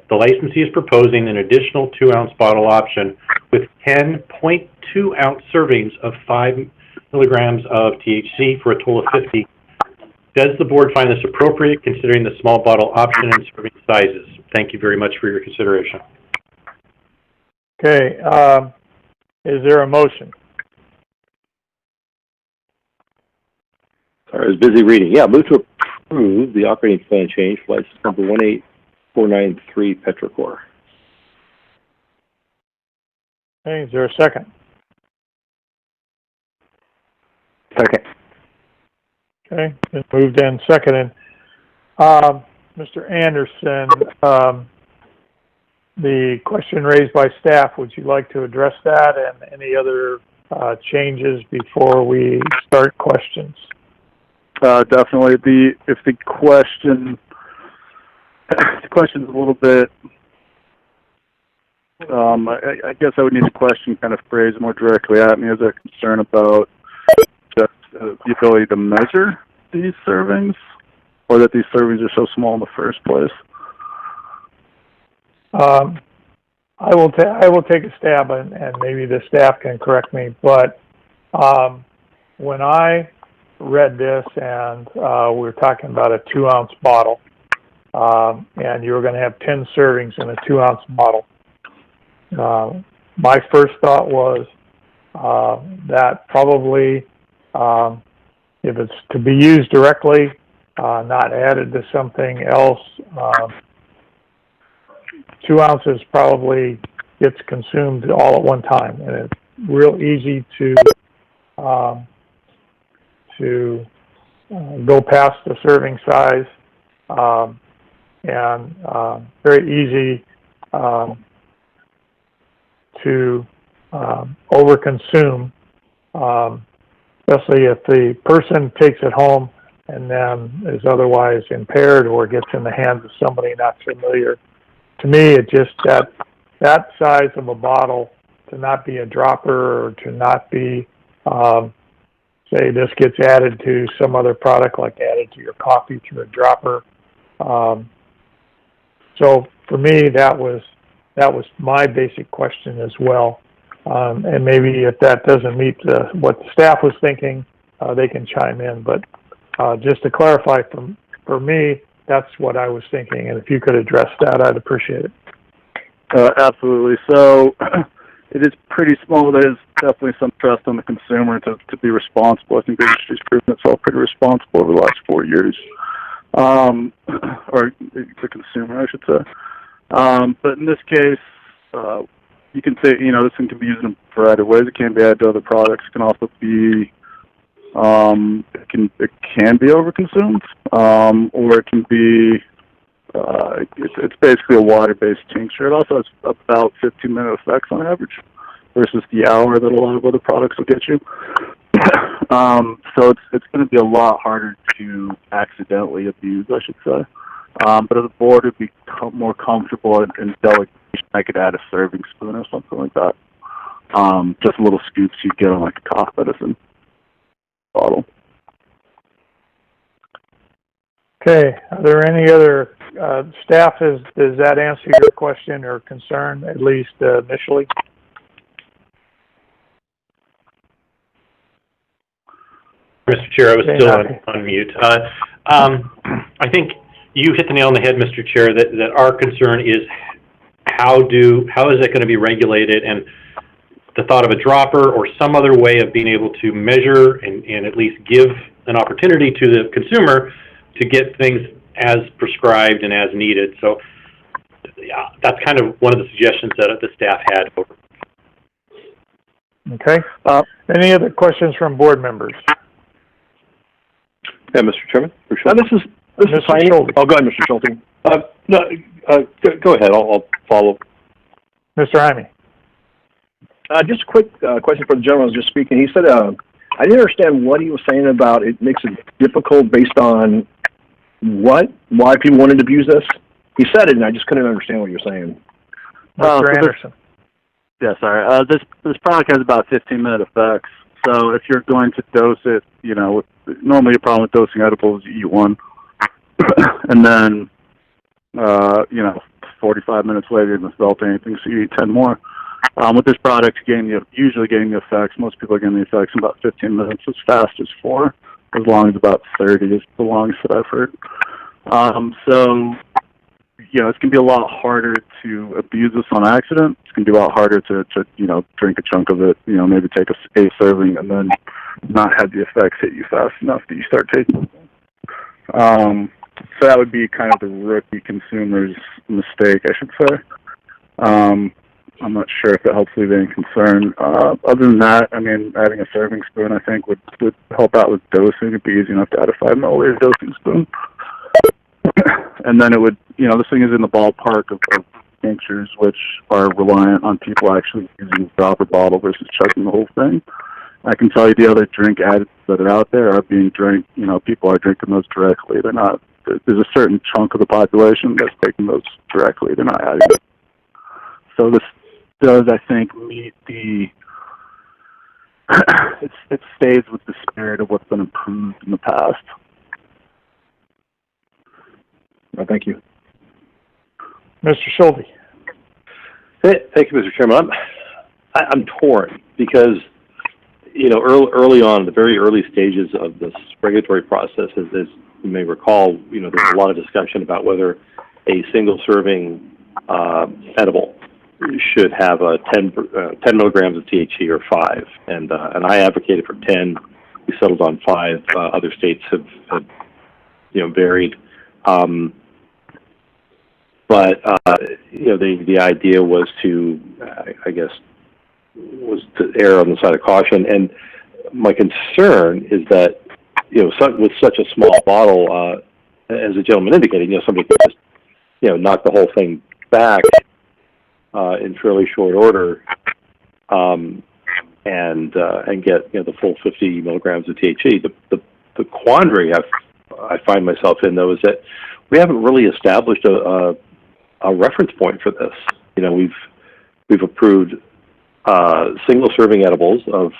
the licensee is proposing an additional 2-ounce bottle option with 10.2-ounce servings of 5 milligrams of THC for a total of 50. Does the board find this appropriate considering the small bottle option and serving sizes? Thank you very much for your consideration. Okay, is there a motion? Sorry, I was busy reading. Yeah, move to approve the operating plan change for license number 18493 Tetra Core. Okay, is there a second? Second. Okay, it's moved and seconded. Mr. Anderson, the question raised by staff, would you like to address that and any other changes before we start questions? Definitely. If the question's a little bit, I guess I would need the question kind of phrased more directly at me. Is there concern about just the ability to measure these servings, or that these servings are so small in the first place? I will take a stab, and maybe the staff can correct me, but when I read this and we were talking about a 2-ounce bottle, and you were going to have 10 servings in a 2-ounce bottle, my first thought was that probably if it's to be used directly, not added to something else, 2 ounces probably gets consumed all at one time, and it's real easy to go past the serving size, and very easy to overconsume, especially if the person takes it home and then is otherwise impaired or gets in the hands of somebody not familiar. To me, it just that size of a bottle, to not be a dropper or to not be, say this gets added to some other product, like added to your coffee through a dropper. So for me, that was my basic question as well. And maybe if that doesn't meet what the staff was thinking, they can chime in. But just to clarify, for me, that's what I was thinking. And if you could address that, I'd appreciate it. Absolutely. So it is pretty small. There's definitely some trust on the consumer to be responsible. I think the industry's proven itself pretty responsible over the last 4 years. Or the consumer, I should say. But in this case, you can say, this thing can be used in a variety of ways. It can be added to other products. It can also be, it can be overconsumed, or it can be, it's basically a water-based tincture. It also has about 15-minute effects on average versus the hour that a lot of other products will get you. So it's going to be a lot harder to accidentally abuse, I should say. But if the board would be more comfortable in delegation, I could add a serving spoon or something like that. Just little scoops you get on like a cough medicine bottle. Okay. Are there any other staff? Does that answer your question or concern, at least initially? Mr. Chair, I was still on mute. I think you hit the nail on the head, Mr. Chair, that our concern is how is it going to be regulated, and the thought of a dropper or some other way of being able to measure and at least give an opportunity to the consumer to get things as prescribed and as needed. So yeah, that's kind of one of the suggestions that the staff had. Okay. Any other questions from board members? Yeah, Mr. Chairman. This is Mr. Schulte. Oh, go ahead, Mr. Schulte. Go ahead. I'll follow. Mr. Jaime. Just a quick question for the gentleman who was just speaking. He said, I didn't understand what he was saying about it makes it difficult based on why people wanted to abuse this. He said it, and I just couldn't understand what you're saying. Mr. Anderson. Yeah, sorry. This product has about 15-minute effects. So if you're going to dose it, normally a problem with dosing edibles, you eat one, and then 45 minutes later you haven't felt anything, so you eat 10 more. With this product, usually getting the effects, most people are getting the effects in about 15 minutes, as fast as 4, as long as about 30 is the longest that I've heard. It's going to be a lot harder to abuse this on accident. It's going to be a lot harder to drink a chunk of it, maybe take a serving and then not have the effects hit you fast enough that you start taking it. So that would be kind of the rookie consumer's mistake, I should say. I'm not sure if it helps leave any concern. Other than that, adding a serving spoon, I think, would help out with dosing. It'd be easy enough to add a 5-milliliter dosing spoon. And then it would, this thing is in the ballpark of tinctures, which are reliant on people actually using a dropper bottle versus chugging the whole thing. I can tell you the other drink additives that are out there are being drank, people are drinking those directly. They're not, there's a certain chunk of the population that's taking those directly. They're not adding it. So this does, I think, meet the, it stays with the spirit of what's been improved in the past. Well, thank you. Mr. Schulte. Thank you, Mr. Chairman. I'm torn because, early on, the very early stages of this regulatory process, as you may recall, there was a lot of discussion about whether a single-serving edible should have 10 milligrams of THC or 5, and I advocated for 10. We settled on 5. Other states have varied. But the idea was to, was to err on the side of caution. And my concern is that, with such a small bottle, as the gentleman indicated, somebody could just, knock the whole thing back in fairly short order, and get the full 50 milligrams of THC. The quandary I find myself in, though, is that we haven't really established a reference point for this. We've approved single-serving edibles of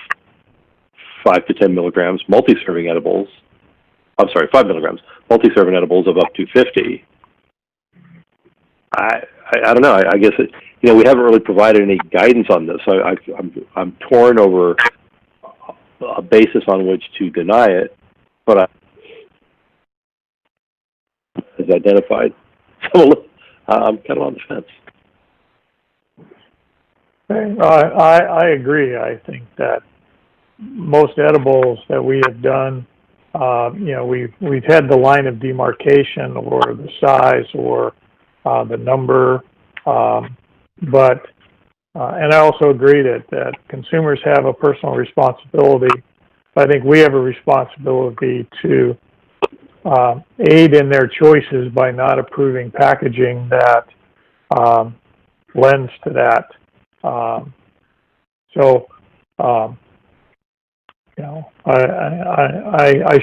5 to 10 milligrams, multi-serving edibles. I'm sorry, 5 milligrams, multi-serving edibles of up to 50. I don't know. I guess we haven't really provided any guidance on this. So I'm torn over a basis on which to deny it, but as identified, so I'm kind of on the fence. I agree. I think that most edibles that we have done, we've had the line of demarcation or the size or the number, but and I also agree that consumers have a personal responsibility. I think we have a responsibility to aid in their choices by not approving packaging that lends to that. I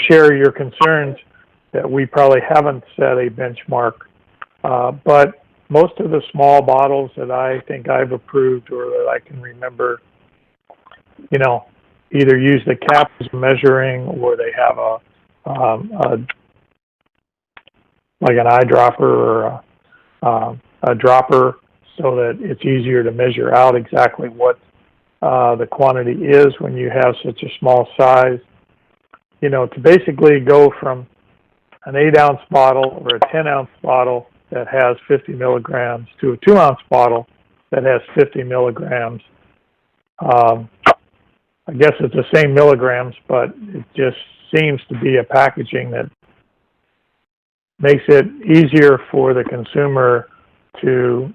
share your concerns that we probably haven't set a benchmark, but most of the small bottles that I think I've approved or that I can remember, either use the cap as measuring or they have like an eyedropper or a dropper so that it's easier to measure out exactly what the quantity is when you have such a small size. To basically go from an 8-ounce bottle or a 10-ounce bottle that has 50 milligrams to a 2-ounce bottle that has 50 milligrams. I guess it's the same milligrams, but it just seems to be a packaging that makes it easier for the consumer to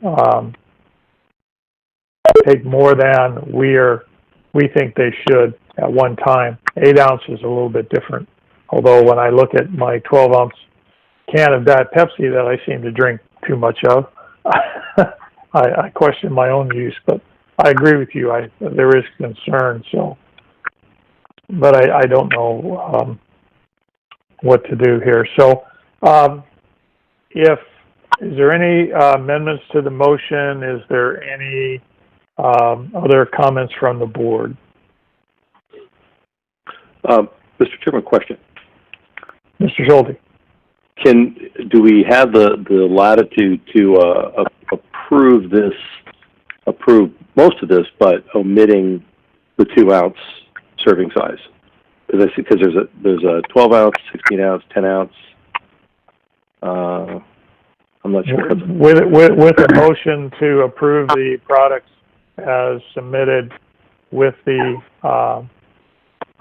take more than we think they should at one time. 8 ounce is a little bit different. Although when I look at my 12-ounce can of Diet Pepsi that I seem to drink too much of, I question my own use. But I agree with you. There is concern. So, but I don't know what to do here. So, is there any amendments to the motion? Is there any other comments from the board? Mr. Chairman, question. Mr. Schulte. Do we have the latitude to approve most of this, but omitting the 2-ounce serving size? Because there's a 12-ounce, 16-ounce, 10-ounce. I'm not sure. With a motion to approve the products as submitted, with the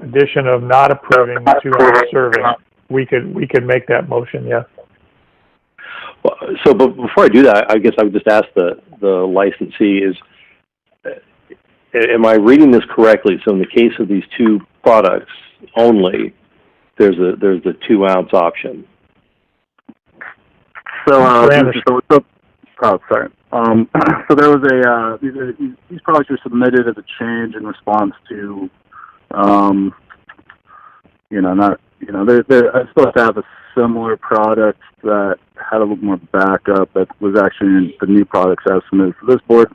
addition of not approving the 2-ounce serving, we could make that motion, yes. Well, so, but before I do that, I guess I would just ask the licensee am I reading this correctly? So in the case of these 2 products only, there's the 2-ounce option. So there was these products were submitted as a change in response to, I supposed to have a similar product that had a little more backup that was actually in the new products as submitted for this board.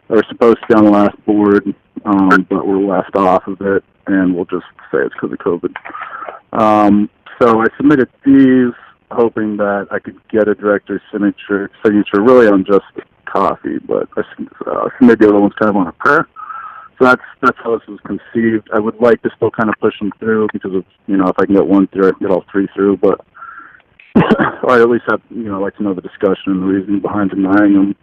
They were supposed to be on the last board, but were left off of it, and we'll just say it's because of COVID. So I submitted these, hoping that I could get a director's signature really on just coffee, but I submitted the other ones kind of on a prayer. So that's how this was conceived. I would like to still kind of push them through because of, if I can get 1 through, I can get all 3 through, but or at least have, I'd like to know the discussion and the reason behind denying them.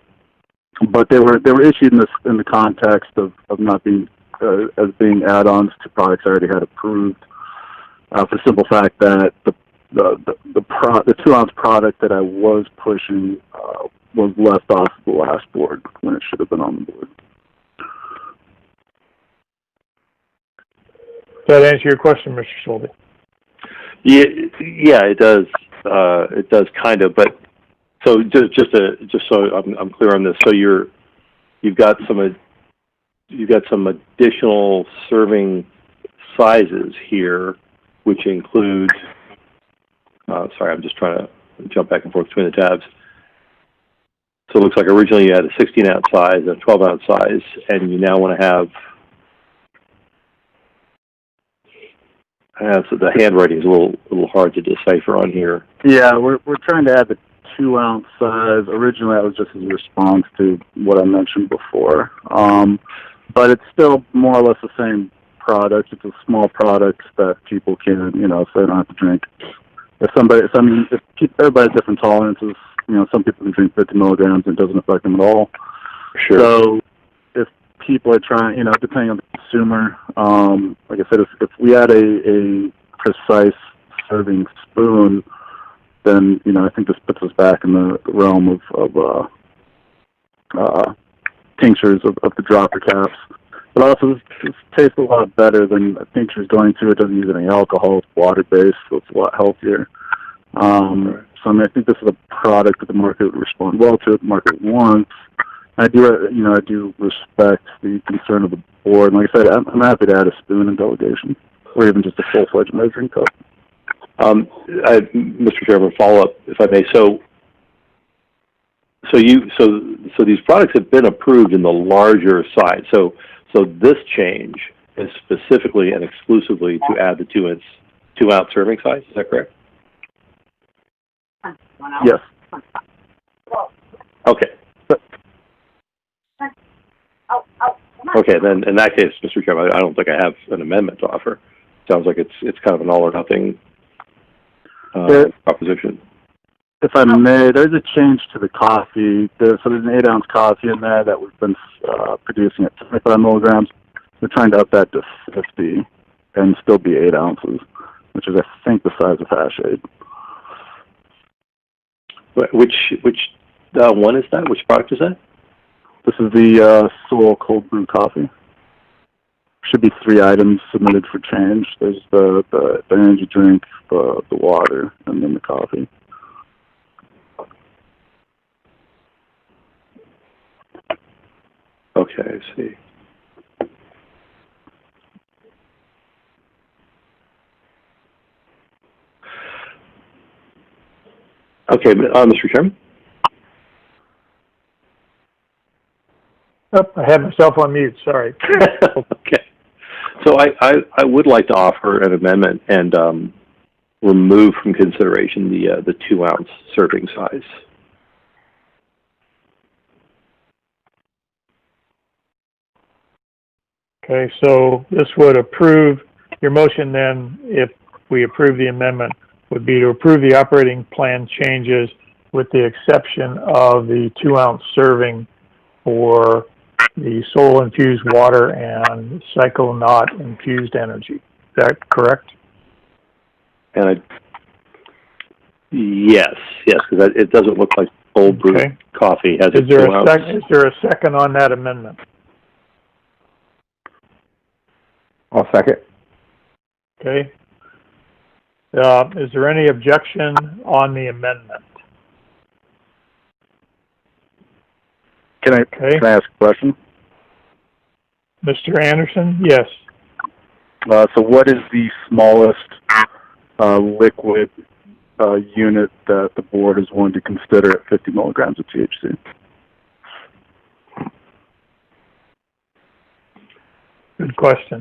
But they were issued in the context of not being as being add-ons to products I already had approved, for the simple fact that the 2-ounce product that I was pushing was left off the last board when it should have been on the board. Does that answer your question, Mr. Schulte? Yeah, it does. It does kind of, but so just so I'm clear on this. So you've got some additional serving sizes here, which include. Sorry, I'm just trying to jump back and forth between the tabs. So it looks like originally you had a 16-ounce size and a 12-ounce size, and you now want to have. So the handwriting is a little hard to decipher on here. Yeah, we're trying to add the 2-ounce size. Originally, that was just as a response to what I mentioned before. But it's still more or less the same product. It's a small product that people can, if they don't have to drink. If everybody has different tolerances, some people can drink 50 milligrams and it doesn't affect them at all. Sure. So if people are trying, depending on the consumer, like I said, if we had a precise serving spoon, then, I think this puts us back in the realm of tinctures of the dropper caps. But also, this tastes a lot better than a tincture is going to. It doesn't use any alcohol. It's water-based, so it's a lot healthier. So, I think this is a product that the market would respond well to, the market wants. I do respect the concern of the board. And like I said, I'm happy to add a spoon in delegation, or even just a full-fledged measuring cup. Mr. Chairman, follow up, if I may. So these products have been approved in the larger size. So this change is specifically and exclusively to add the 2-ounce serving size. Is that correct? Yes. Okay. Okay, then in that case, Mr. Chairman, I don't think I have an amendment to offer. Sounds like it's kind of an all or nothing proposition. If I may, there's a change to the coffee. There's an 8-ounce coffee in there that we've been producing at 25 milligrams. We're trying to up that to 50 and still be 8 ounces, which is, I think, the size of Hashade. Which one is that? Which product is that? This is the Soul Cold Brew Coffee. Should be 3 items submitted for change. There's the energy drink, the water, and then the coffee. Okay, I see. Okay, Mr. Chairman? Oh, I had myself on mute, sorry. Okay. So I would like to offer an amendment and remove from consideration the 2-ounce serving size. Okay, so this would approve, your motion then, if we approve the amendment, would be to approve the operating plan changes with the exception of the 2-ounce serving for the Soul infused water and Psychonaut infused energy. Is that correct? And yes, because it doesn't look like Soul Brew coffee has a 2-ounce. Is there a second on that amendment? I'll second. Okay. Is there any objection on the amendment? Can I ask a question? Mr. Anderson, yes. So what is the smallest liquid unit that the board is willing to consider at 50 milligrams of THC? Good question.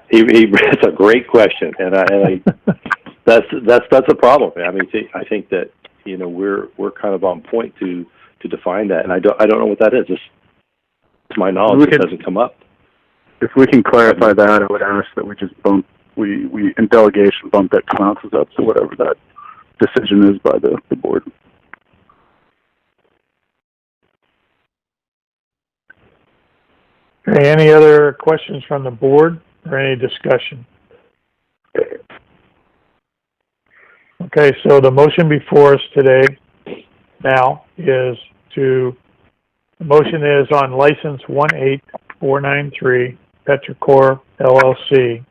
It's a great question, and I that's a problem. I mean, I think that we're kind of on point to define that, and I don't know what that is. It's my knowledge, it doesn't come up. If we can clarify that, I would ask that we just we in delegation bump that 2 ounces up to whatever that decision is by the board. Okay, any other questions from the board or any discussion? Okay, so the motion before us today now is the motion is on license 18493, Tetra Core Llc.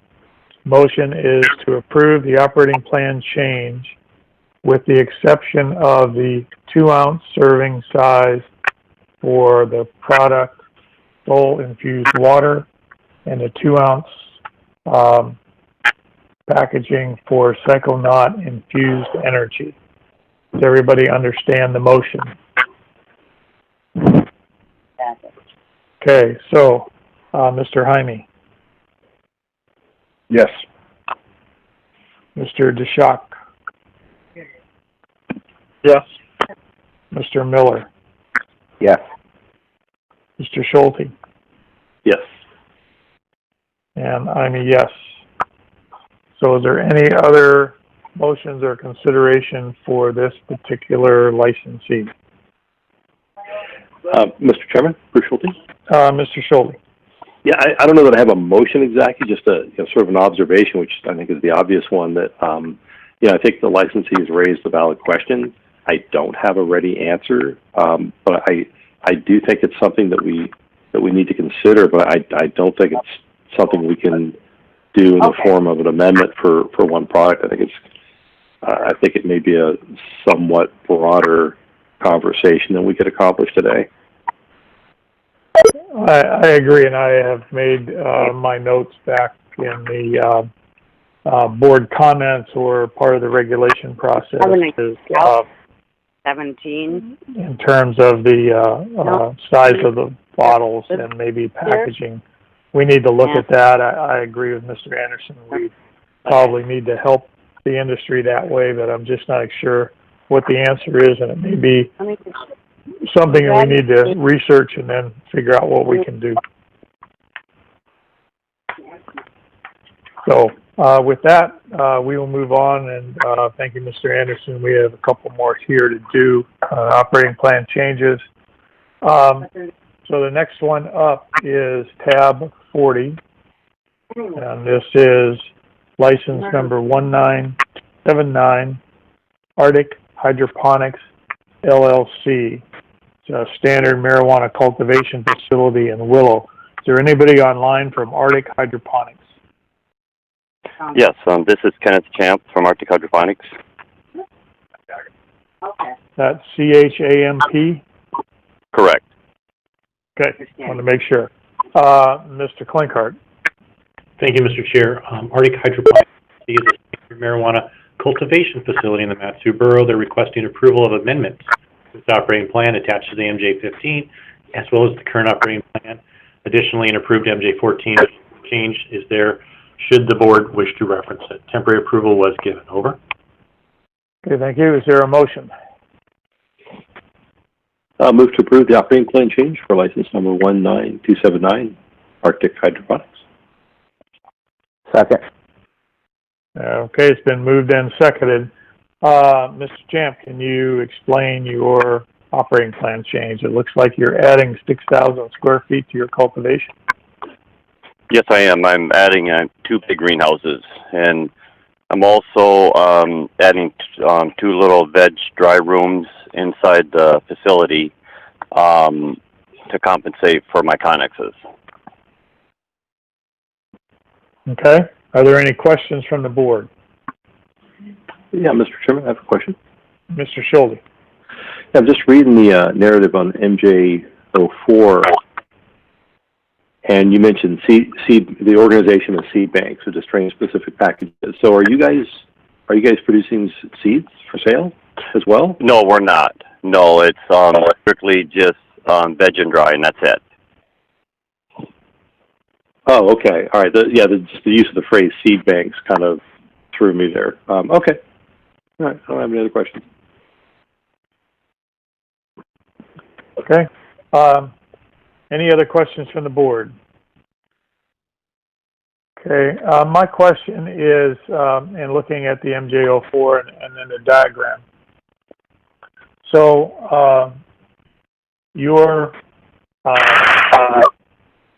Motion is to approve the operating plan change with the exception of the 2-ounce serving size for the product Soul infused water and the 2-ounce packaging for Psychonaut infused energy. Does everybody understand the motion? Okay, so Mr. Jaime. Yes. Mr. DeShock. Yes. Mr. Miller. Yes. Mr. Schulte. Yes. And I'm a yes. So is there any other motions or consideration for this particular licensee? Mr. Chairman, Bruce Schulte? Mr. Schulte. Yeah, I don't know that I have a motion exactly, just a sort of an observation, which I think is the obvious one, that I think the licensee has raised a valid question. I don't have a ready answer, but I do think it's something that we need to consider, but I don't think it's something we can do in the form of an amendment for one product. I think it may be a somewhat broader conversation than we could accomplish today. I agree, and I have made my notes back in the board comments or part of the regulation process. 17. In terms of the size of the bottles and maybe packaging. We need to look at that. I agree with Mr. Anderson. We probably need to help the industry that way, but I'm just not sure what the answer is, and it may be something that we need to research and then figure out what we can do. So with that, we will move on, and thank you, Mr. Anderson. We have a couple more here to do operating plan changes. So the next one up is tab 40, and this is license number 1979, Arctic Hydroponics LLC. It's a standard marijuana cultivation facility in Willow. Is there anybody online from Arctic Hydroponics? Yes, this is Kenneth Champ from Arctic Hydroponics. That's CHAMP? Correct. Okay, want to make sure. Mr. Klinkhardt. Thank you, Mr. Chair. Arctic Hydroponics is a marijuana cultivation facility in the Mat-Su Borough. They're requesting approval of amendments to this operating plan attached to the MJ15, as well as the current operating plan. Additionally, an approved MJ14 change is there should the board wish to reference it. Temporary approval was given. Over. Okay, thank you. Is there a motion? Move to approve the operating plan change for license number 19279, Arctic Hydroponics. Second. Okay, it's been moved and seconded. Mr. Champ, can you explain your operating plan change? It looks like you're adding 6,000 square feet to your cultivation. Yes, I am. I'm adding 2 big greenhouses, and I'm also adding 2 little veg dry rooms inside the facility to compensate for my connexes. Okay. Are there any questions from the board? Yeah, Mr. Chairman, I have a question. Mr. Schulte. I'm just reading the narrative on MJ04, and you mentioned the organization of seed banks with strain specific packages. So are you guys producing seeds for sale as well? No, we're not. No, it's strictly just veg and dry, and that's it. Oh, okay. All right. Just the use of the phrase seed banks kind of threw me there. Okay. All right. I don't have any other questions. Okay. Any other questions from the board? Okay. My question is, in looking at the MJ04 and then the diagram. So, your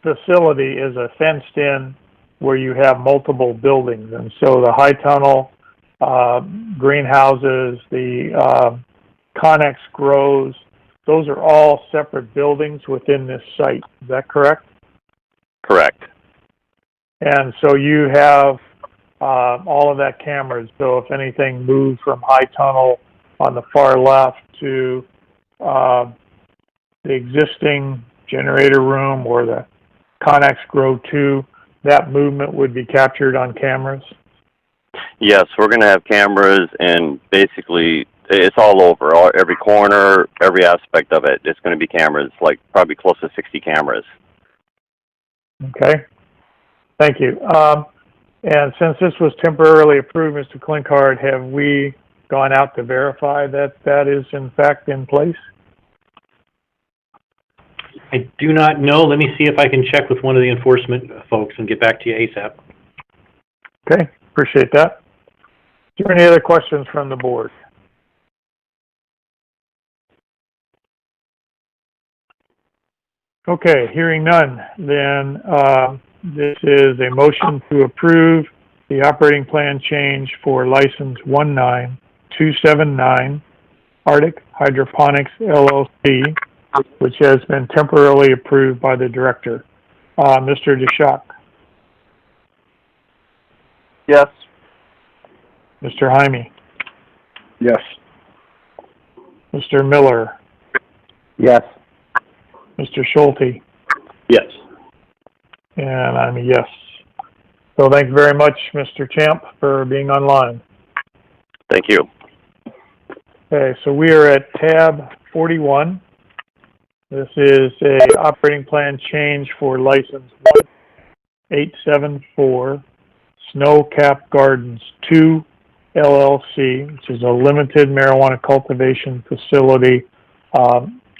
facility is a fenced-in where you have multiple buildings, and so the high tunnel, greenhouses, the Connex grows, those are all separate buildings within this site. Is that correct? Correct. And so you have all of that cameras. So if anything moves from high tunnel on the far left to the existing generator room or the Connex Grow 2, that movement would be captured on cameras? Yes, we're going to have cameras, and basically it's all over, every corner, every aspect of it. It's going to be cameras, like probably close to 60 cameras. Okay. Thank you. And since this was temporarily approved, Mr. Klinkhardt, have we gone out to verify that that is in fact in place? I do not know. Let me see if I can check with one of the enforcement folks and get back to you ASAP. Okay, appreciate that. Is there any other questions from the board? Okay, hearing none, then this is a motion to approve the operating plan change for license 19279, Arctic Hydroponics LLC, which has been temporarily approved by the director. Mr. DeShock. Yes. Mr. Jaime. Yes. Mr. Miller. Yes. Mr. Schulte. Yes. And I'm a yes. So thank you very much, Mr. Champ, for being online. Thank you. Okay, so we are at tab 41. This is a operating plan change for license 1874, Snow Cap Gardens 2 LLC, which is a limited marijuana cultivation facility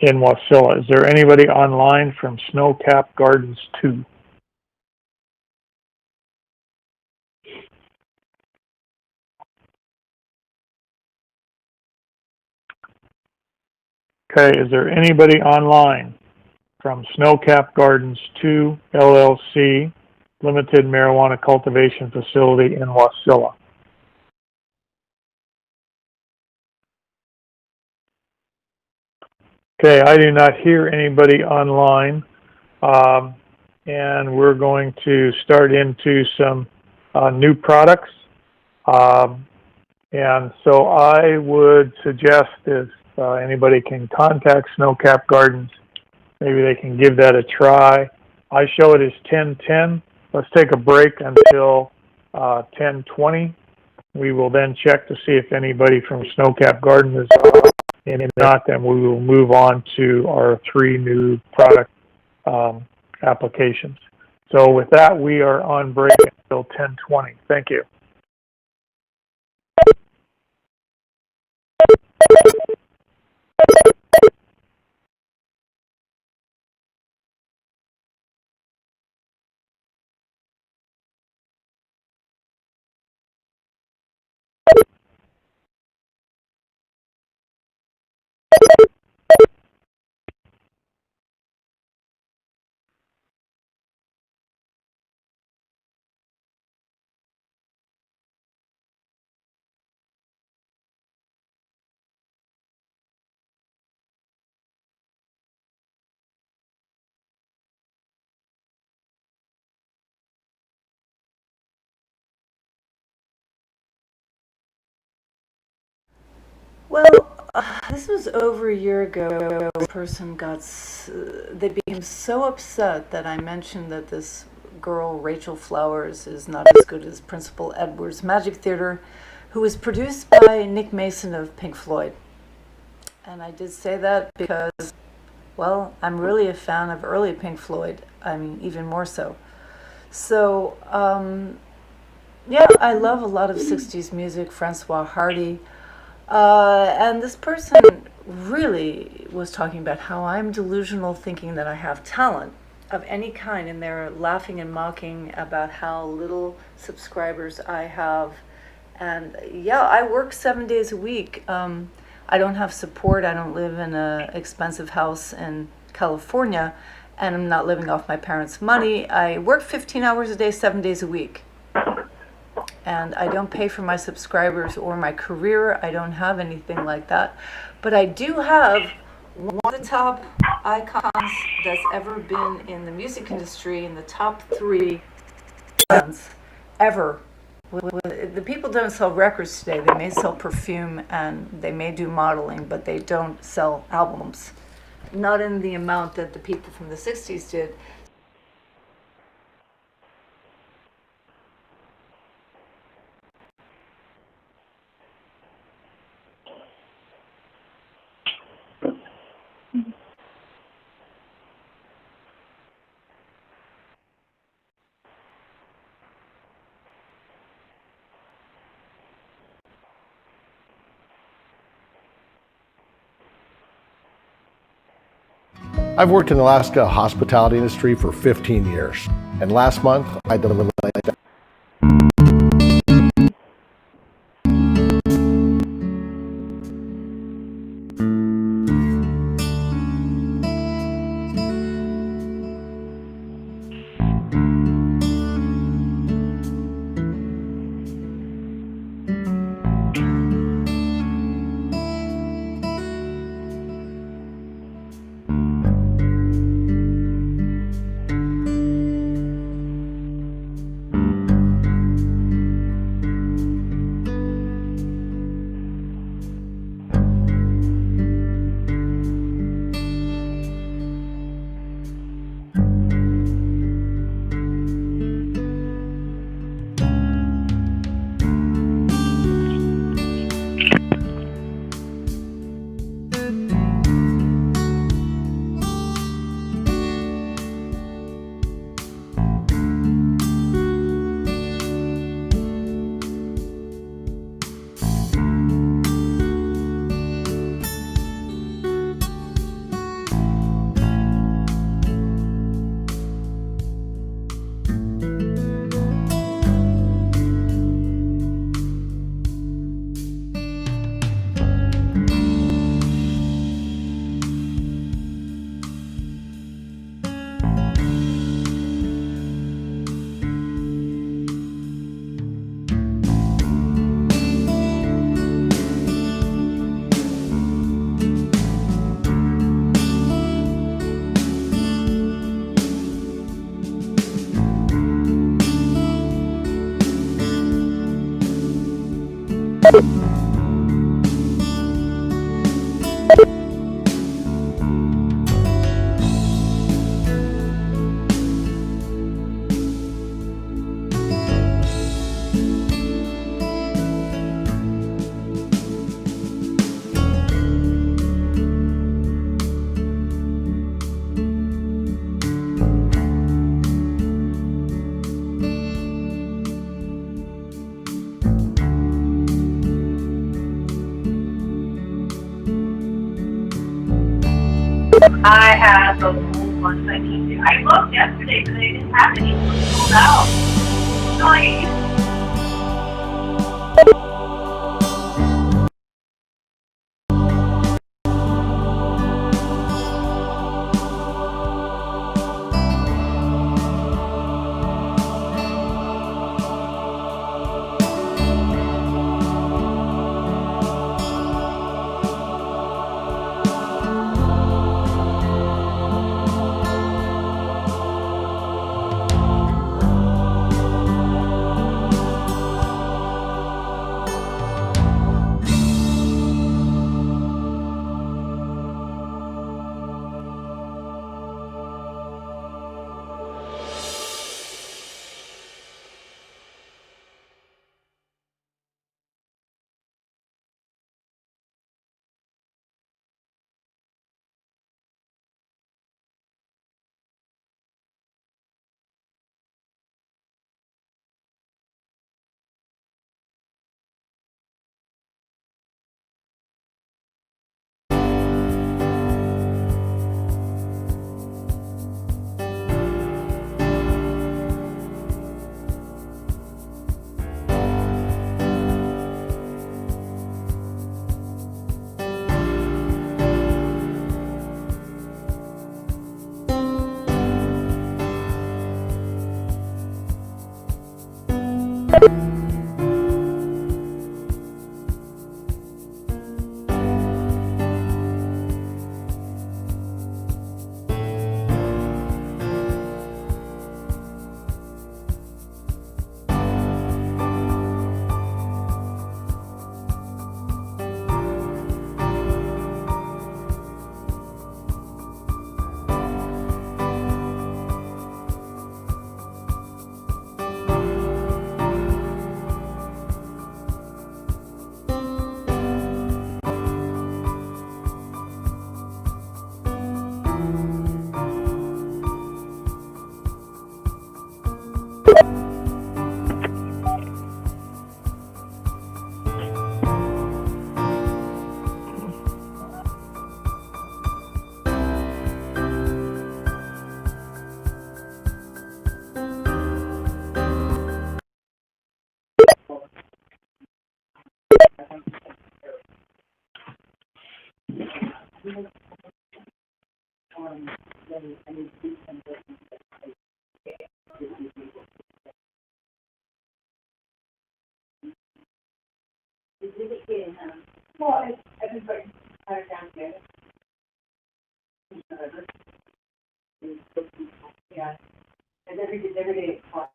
in Wasilla. Is there anybody online from Snow Cap Gardens 2? Okay, is there anybody online from Snowcap Gardens 2 LLC, Limited Marijuana Cultivation Facility in Wasilla? Okay, I do not hear anybody online, and we're going to start into some new products. And so I would suggest if anybody can contact Snowcap Gardens, maybe they can give that a try. I show it as 10:10. Let's take a break until 10:20. We will then check to see if anybody from Snowcap Gardens is on. And if not, then we will move on to our 3 new product applications. So with that, we are on break until 10:20. Thank you. Well, this was over a year ago. This person they became so upset that I mentioned that this girl, Rachel Flowers, is not as good as Principal Edwards Magic Theater, who was produced by Nick Mason of Pink Floyd. And I did say that because, well, I'm really a fan of early Pink Floyd. I mean, even more so. So, yeah, I love a lot of 60s music, Francois Hardy. And this person really was talking about how I'm delusional thinking that I have talent of any kind, and they're laughing and mocking about how little subscribers I have. And yeah, I work 7 days a week. I don't have support. I don't live in an expensive house in California, and I'm not living off my parents' money. I work 15 hours a day, 7 days a week. And I don't pay for my subscribers or my career. I don't have anything like that. But I do have one of the top icons that's ever been in the music industry, in the top 3 ever. The people don't sell records today. They may sell perfume and they may do modeling, but they don't sell albums. Not in the amount that the people from the 60s did. I've worked in the Alaska hospitality industry for 15 years, and last month I delivered I have those old ones I need to. I looked yesterday, but they didn't have any sold out. Annoying. Yeah, and every day it's hard.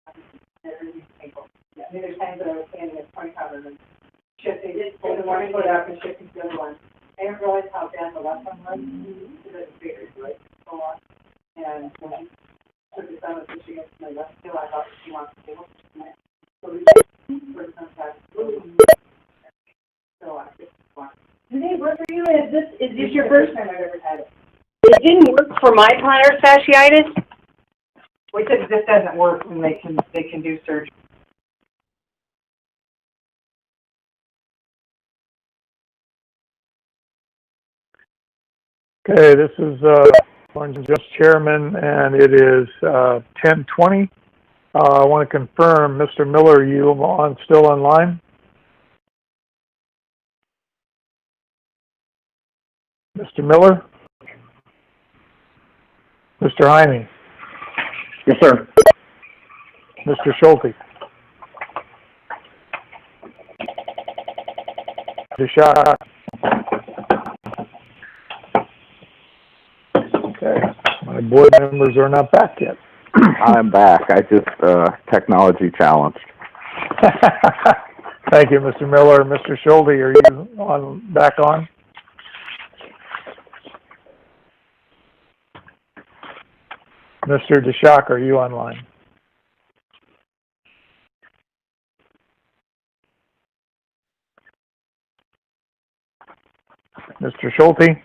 I mean, there's times that I was standing at point cover and shifting, pulling the one foot up and shifting to the other one. I didn't realize how bad the left one was, because it was bigger, right? So long. And when I took this out of the pushing it to my left heel, I thought she wants to do it. So we just for sometimes. So I just want. Do they work for you? Is this your first first? time I've ever had it? It didn't work for my plantar fasciitis. We said this doesn't work and they can do surgery. Okay, this is Orange Just Chairman, and it is 10:20. I want to confirm, Mr. Miller, are you still online? Mr. Miller? Mr. Jaime? Yes, sir. Mr. Schulte? Deshot? Okay, my board members are not back yet. I'm back. I just, technology challenged. Thank you, Mr. Miller. Mr. Schulte, are you back on? Mr. DeShock, are you online? Mr. Schulte?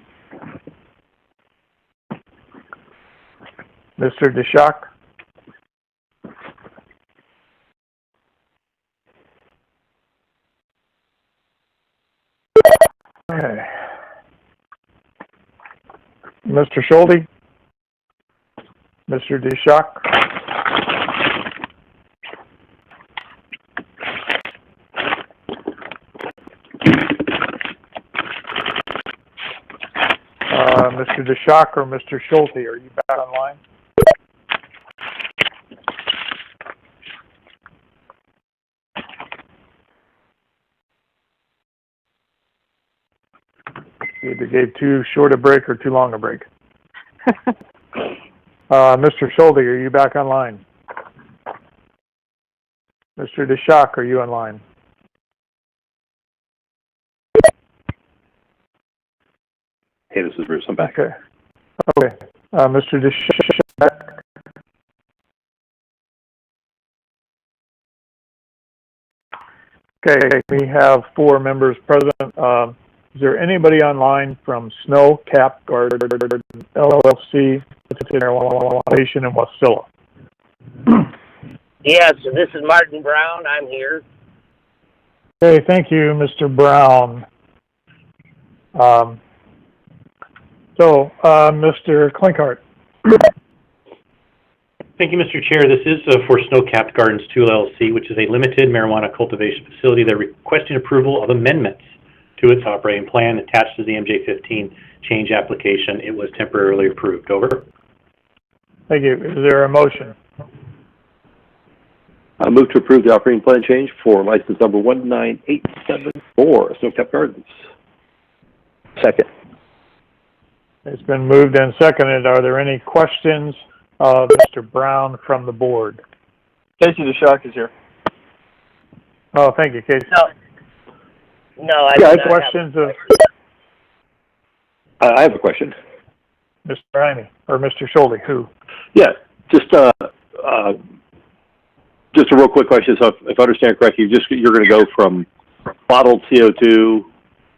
Mr. DeShock? Okay. Mr. Schulte? Mr. DeShock? Mr. DeShock or Mr. Schulte, are you back online? You either gave too short a break or too long a break. Mr. Schulte, are you back online? Mr. DeShock, are you online? Hey, this is Bruce. I'm back. Okay. Okay. Mr. DeShock. Okay, we have 4 members present. Is there anybody online from Snow Cap Garden LLC, Station in Wasilla? Yes, this is Martin Brown. I'm here. Okay, thank you, Mr. Brown. Mr. Klinkhart. Thank you, Mr. Chair. This is for Snow Capped Gardens 2 LLC, which is a limited marijuana cultivation facility. They're requesting approval of amendments to its operating plan attached to the MJ15 change application. It was temporarily approved. Over. Thank you. Is there a motion? I move to approve the operating plan change for license number 19874, Snow Cap Gardens. Second. It's been moved and seconded. Are there any questions of Mr. Brown from the board? Casey DeShock is here. Oh, thank you, Casey. No, I have do not questions of I have a question. Mr. Rainey or Mr. Schulte. Who? Yeah, just a real quick question. So if I understand correctly, you're going to go from bottled CO2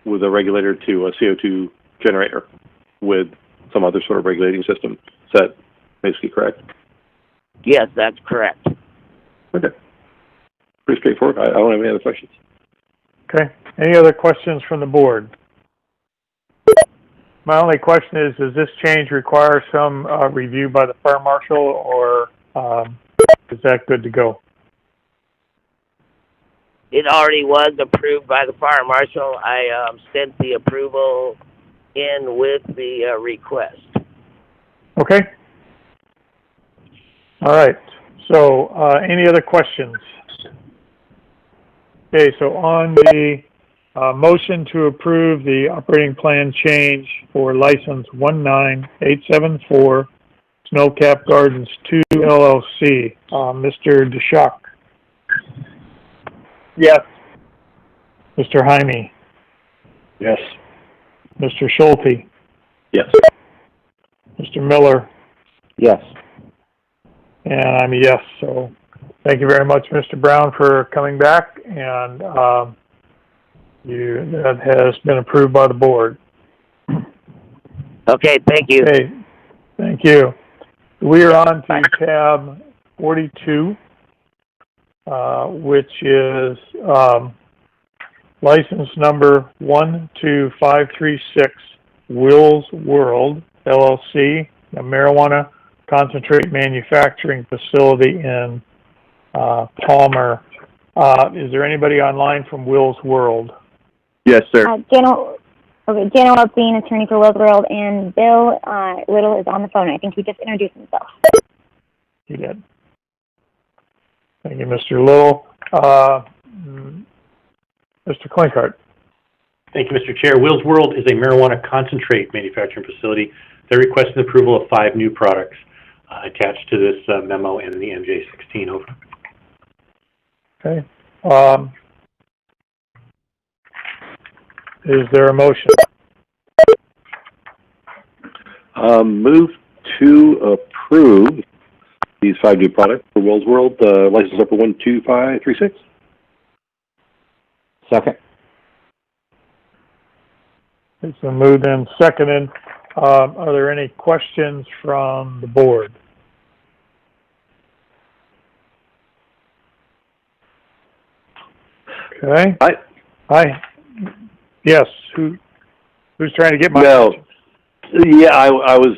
with a regulator to a CO2 generator with some other sort of regulating system. Is that basically correct? Yes, that's correct. Okay. Pretty straightforward. I don't have any other questions. Okay. Any other questions from the board? My only question is, does this change require some review by the fire marshal, or is that good to go? It already was approved by the fire marshal. I sent the approval in with the request. Okay. All right. So, any other questions? Okay, so on the motion to approve the operating plan change for license 19874, Snow Cap Gardens 2 LLC, Mr. DeShock. Yes. Mr. Jaime. Yes. Mr. Schulte. Yes. Mr. Miller. Yes. And I'm a yes. So thank you very much, Mr. Brown, for coming back, and that has been approved by the board. Okay, thank you. Okay, thank you. We are on to tab 42, which is license number 12536, Will's World, LLC, a marijuana concentrate manufacturing facility in Palmer. Is there anybody online from Will's World? Yes, sir. Jan Llc, attorney for Will's World, and Bill Little is on the phone. I think he just introduced himself. He did. Thank you, Mr. Little. Mr. Klinkhart. Thank you, Mr. Chair. Will's World is a marijuana concentrate manufacturing facility. They're requesting approval of 5 new products attached to this memo and the MJ16. Over. Okay. Is there a motion? Move to approve these 5 new products for Will's World, license number 12536. Second. It's been moved and seconded. Are there any questions from the board? Okay. Hi. Yes. Who's trying to get my question? Yeah, I was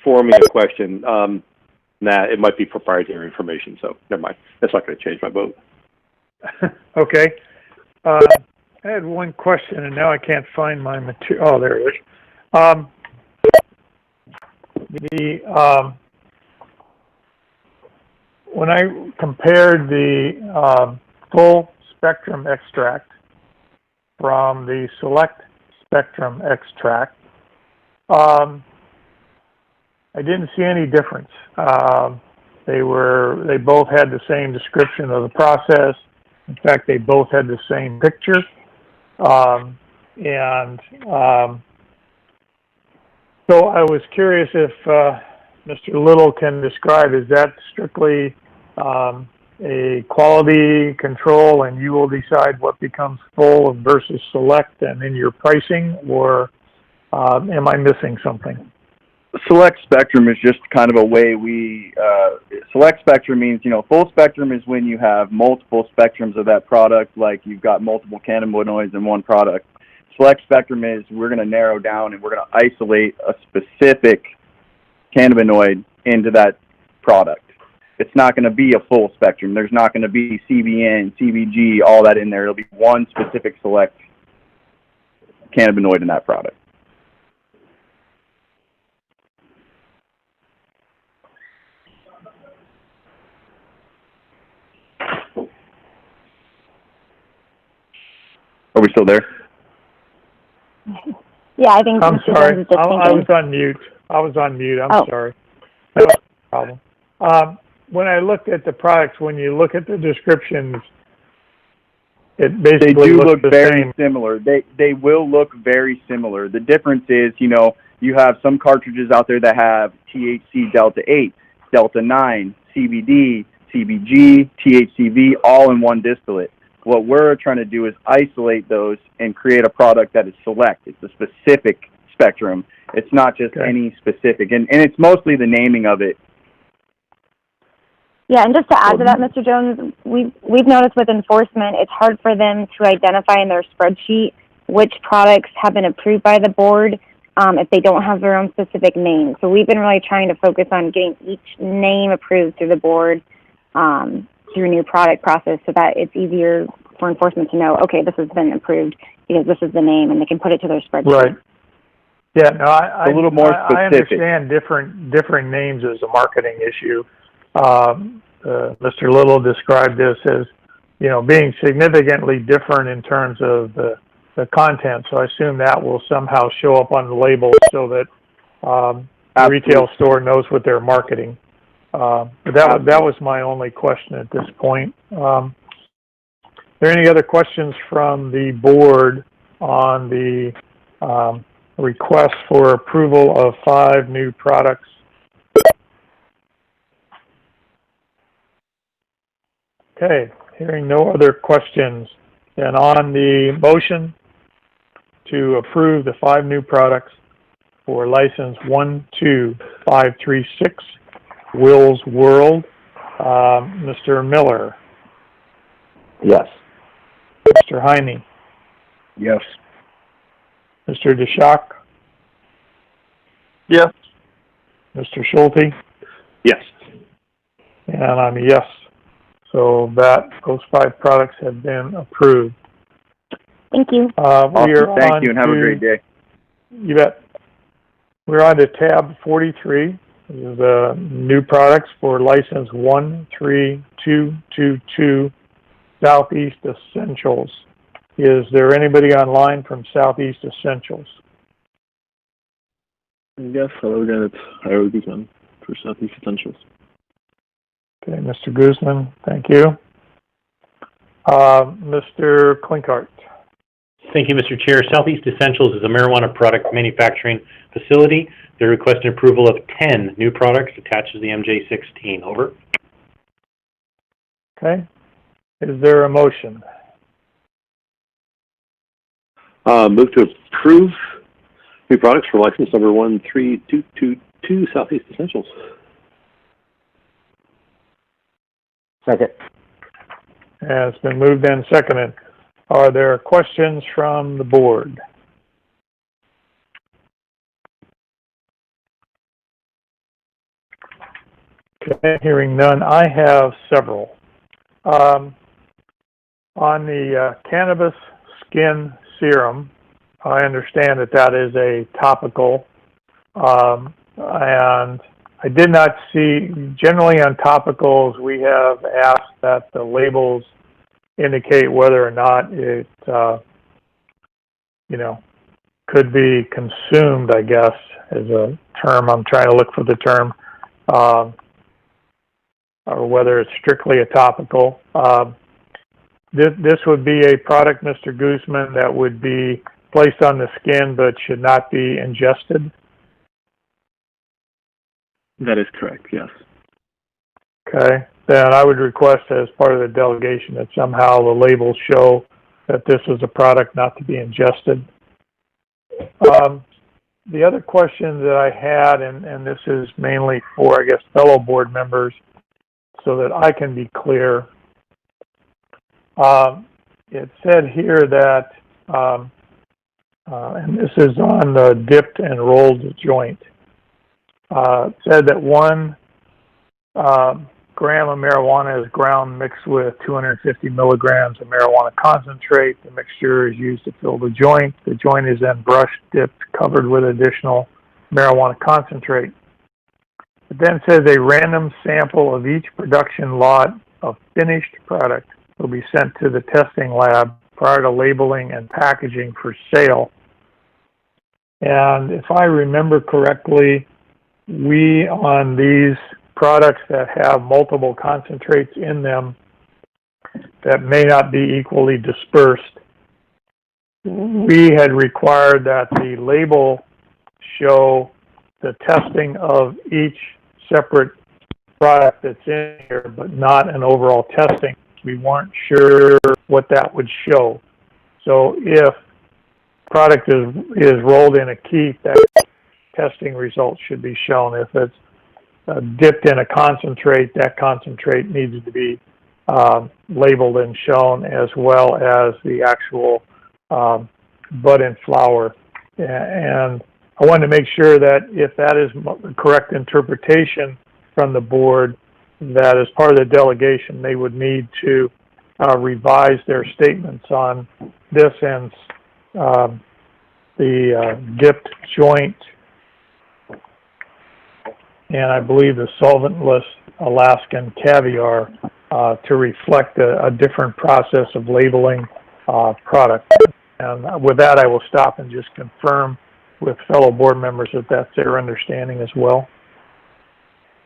forming a question. It might be proprietary information, so never mind. That's not going to change my vote. Okay. I had one question, and now I can't find my material. Oh, there it is. When I compared the full spectrum extract from the select spectrum extract, I didn't see any difference. They both had the same description of the process. In fact, they both had the same picture. So I was curious if Mr. Little can describe, is that strictly a quality control and you will decide what becomes full versus select and in your pricing, or am I missing something? Select spectrum is just kind of a way select spectrum means, full spectrum is when you have multiple spectrums of that product, like you've got multiple cannabinoids in one product. Select spectrum is we're going to narrow down and we're going to isolate a specific cannabinoid into that product. It's not going to be a full spectrum. There's not going to be CBN, CBG, all that in there. It'll be one specific select cannabinoid in that product. Are we still there? Yeah, I think. I'm sorry. I was on mute. I'm sorry. No problem. When I looked at the products, when you look at the descriptions, it basically they do looks look very similar. They will look very similar. The difference is, you have some cartridges out there that have THC Delta 8, Delta 9, CBD, CBG, THCV, all in one distillate. What we're trying to do is isolate those and create a product that is select. It's a specific spectrum. It's not just any specific. And it's mostly the naming of it. Yeah, and just to add to that, Mr. Jones, we've noticed with enforcement, it's hard for them to identify in their spreadsheet which products have been approved by the board if they don't have their own specific name. So we've been really trying to focus on getting each name approved through the board through new product process, so that it's easier for enforcement to know, okay, this has been approved because this is the name, and they can put it to their spreadsheet. Right. Yeah, no, a little more specific. I understand different names as a marketing issue. Mr. Little described this as, being significantly different in terms of the content. So I assume that will somehow show up on the label so that the retail store knows what they're marketing. But that was my only question at this point. Are there any other questions from the board on the request for approval of 5 new products? Okay, hearing no other questions, then on the motion to approve the 5 new products for license 12536, Will's World, Mr. Miller. Yes. Mr. Jaime. Yes. Mr. DeShock. Yes. Mr. Schulte. Yes. And I'm a yes. So those 5 products have been approved. Thank you. Awesome. Thank you, and have a great day. You bet. We're on to tab 43. This is the new products for license 13222, Southeast Essentials. Is there anybody online from Southeast Essentials? Yes, hello again. It's Harold Guzman for Southeast Essentials. Okay, Mr. Guzman, thank you. Mr. Klinkart. Thank you, Mr. Chair. Southeast Essentials is a marijuana product manufacturing facility. They're requesting approval of 10 new products attached to the MJ16. Over. Okay. Is there a motion? Move to approve new products for license number 13222 Southeast Essentials. Second. And it's been moved and seconded. Are there questions from the board? Okay, hearing none, I have several. On the Cannabis Skin Serum, I understand that that is a topical, and I did not see, generally on topicals, we have asked that the labels indicate whether or not it, could be consumed, I guess, is a term. I'm trying to look for the term, or whether it's strictly a topical. This would be a product, Mr. Guzman, that would be placed on the skin but should not be ingested? That is correct, yes. Okay. Then I would request as part of the delegation that somehow the labels show that this is a product not to be ingested. The other question that I had, and this is mainly for, I guess, fellow board members, so that I can be clear. It said here that, and this is on the dipped and rolled joint, it said that 1 gram of marijuana is ground mixed with 250 milligrams of marijuana concentrate. The mixture is used to fill the joint. The joint is then brushed, dipped, covered with additional marijuana concentrate. It then says a random sample of each production lot of finished product will be sent to the testing lab prior to labeling and packaging for sale. And if I remember correctly, we, on these products that have multiple concentrates in them that may not be equally dispersed, we had required that the label show the testing of each separate product that's in here, but not an overall testing. We weren't sure what that would show. So if product is rolled in a keef, that testing results should be shown. If it's dipped in a concentrate, that concentrate needs to be labeled and shown, as well as the actual bud and flower. And I wanted to make sure that if that is the correct interpretation from the board, that as part of the delegation, they would need to revise their statements on this and the dipped joint, and I believe the solventless Alaskan caviar to reflect a different process of labeling product. And with that, I will stop and just confirm with fellow board members that that's their understanding as well.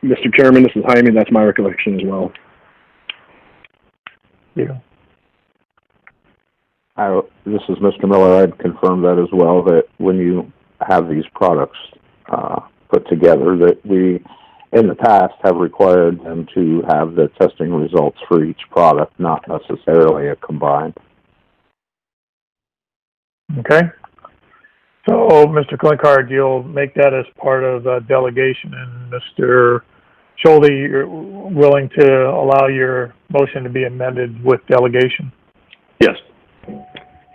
Mr. Chairman, this is Jaime. That's my recollection as well. Thank you. This is Mr. Miller. I'd confirm that as well, that when you have these products put together, that we, in the past, have required them to have the testing results for each product, not necessarily a combined. Okay. So, Mr. Klinkard, you'll make that as part of the delegation, and Mr. Schulte, you're willing to allow your motion to be amended with delegation? Yes.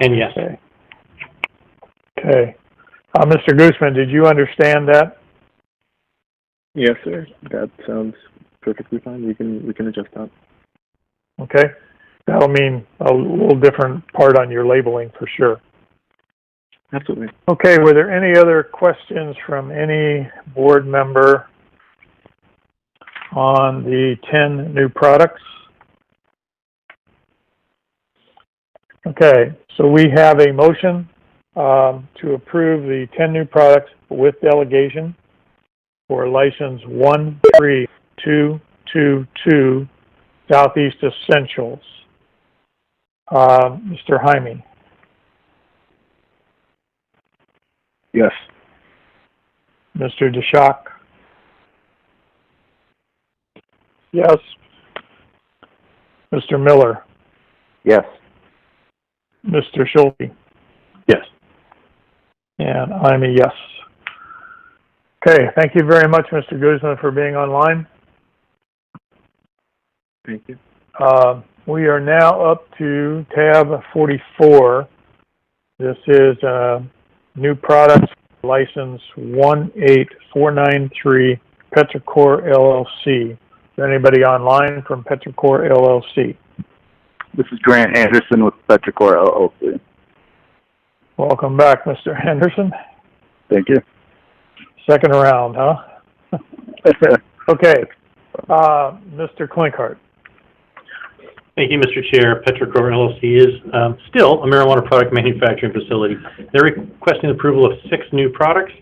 And yes. Okay. Okay. Mr. Guzman, did you understand that? Yes, sir. That sounds perfectly fine. We can adjust that. Okay. That'll mean a little different part on your labeling for sure. Absolutely. Okay, were there any other questions from any board member on the 10 new products? Okay, so we have a motion to approve the 10 new products with delegation for license 13222 Southeast Essentials. Mr. Jaime? Yes. Mr. DeShock? Yes. Mr. Miller? Yes. Mr. Schulte? Yes. And I'm a yes. Okay, thank you very much, Mr. Guzman, for being online. Thank you. We are now up to tab 44. This is new products license 18493 Tetra Core Llc. Is there anybody online from Tetra Core Llc? This is Grant Anderson with Tetra Core Llc. Welcome back, Mr. Henderson. Thank you. Second round, huh? Okay. Mr. Klinkhart. Thank you, Mr. Chair. Tetra Core Llc is still a marijuana product manufacturing facility. They're requesting approval of 6 new products.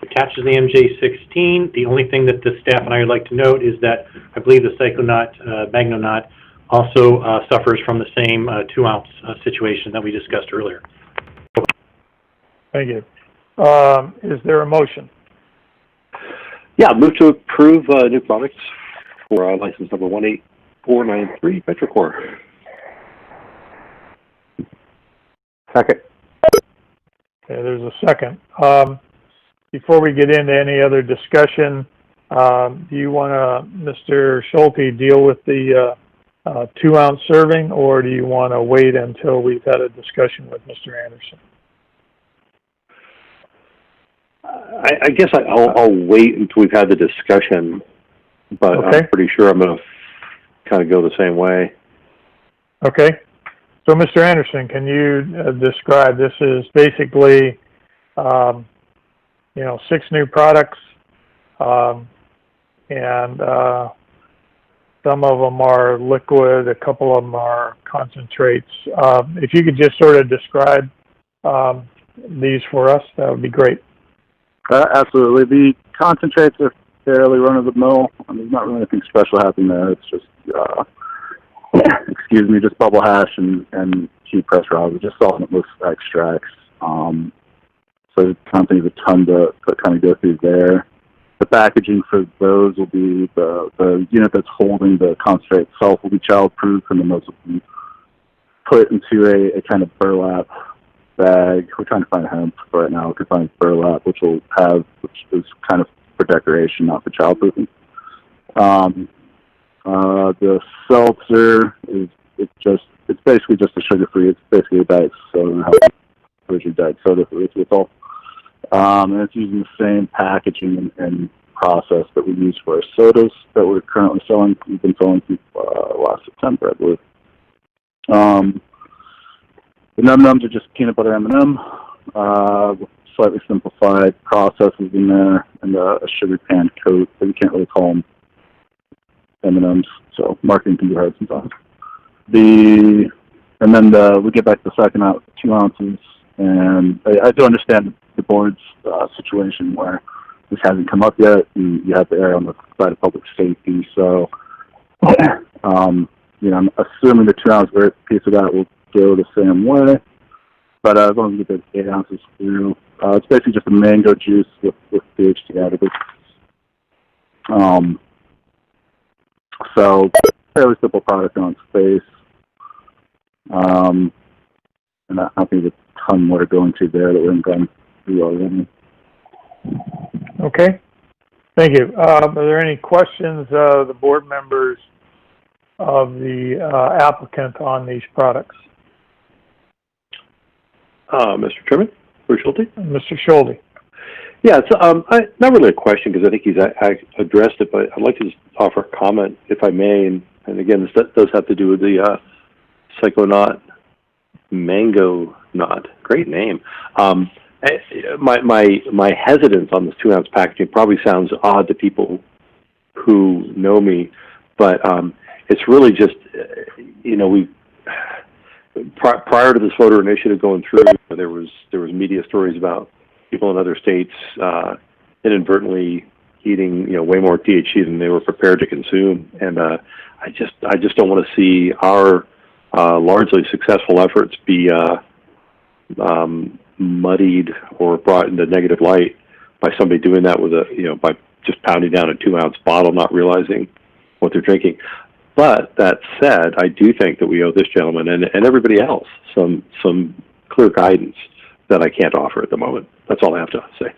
Attached to the MJ16. The only thing that the staff and I would like to note is that I believe the Psychonaut, Magnonaut, also suffers from the same 2-ounce situation that we discussed earlier. Thank you. Is there a motion? Yeah, move to approve new products for license number 18493 Tetra Core. Second. Okay, there's a second. Before we get into any other discussion, do you want to, Mr. Schulte, deal with the 2-ounce serving, or do you want to wait until we've had a discussion with Mr. Anderson? I guess I'll wait until we've had the discussion, but okay. I'm pretty sure I'm going to kind of go the same way. Okay. So, Mr. Anderson, can you describe, this is basically, 6 new products, and some of them are liquid, a couple of them are concentrates. If you could just sort of describe these for us, that would be great. Absolutely. The concentrates are fairly run-of-the-mill. There's not really anything special happening there. It's just, just bubble hash and heat press rosin, just solventless extracts. So I don't think there's a ton to kind of go through there. The packaging for those will be the unit that's holding the concentrate itself will be child-proof, and then those will be put into a kind of burlap bag. We're trying to find hemp right now. We can find burlap, which is kind of for decoration, not for childproofing. The seltzer it's basically just a sugar-free. It's basically a diet soda, originally diet soda for Renewal. And it's using the same packaging and process that we use for our sodas that we're currently selling. We've been selling since last September, I believe. The num-nums are just peanut butter M&M, slightly simplified processes in there, and a sugar pan coat, but you can't really call them M&Ms, so marketing can be hard sometimes. We get back to the second out, 2 ounces, and I do understand the board's situation where this hasn't come up yet, and you have to err on the side of public safety, so, I'm assuming the 2 ounce piece of that will go the same way, but as long as we get the 8 ounces through, it's basically just a mango juice with THC additives. So fairly simple product on its face, and I think there's a ton more to go into there that we haven't gone through already. Okay, thank you. Are there any questions, the board members of the applicant on these products? Mr. Chairman, Mr. Schulte? Mr. Schulte. Yeah, it's not really a question because I think he's addressed it, but I'd like to just offer a comment, if I may. And again, this does have to do with the Psychonaut Mango Knot. Great name. My hesitance on this 2 ounce packaging probably sounds odd to people who know me, but it's really just prior to this voter initiative going through, there was media stories about people in other states inadvertently eating way more THC than they were prepared to consume, and I just don't want to see our largely successful efforts be muddied or brought into negative light by somebody doing that with by just pounding down a 2-ounce bottle, not realizing what they're drinking. But that said, I do think that we owe this gentleman and everybody else some clear guidance that I can't offer at the moment. That's all I have to say.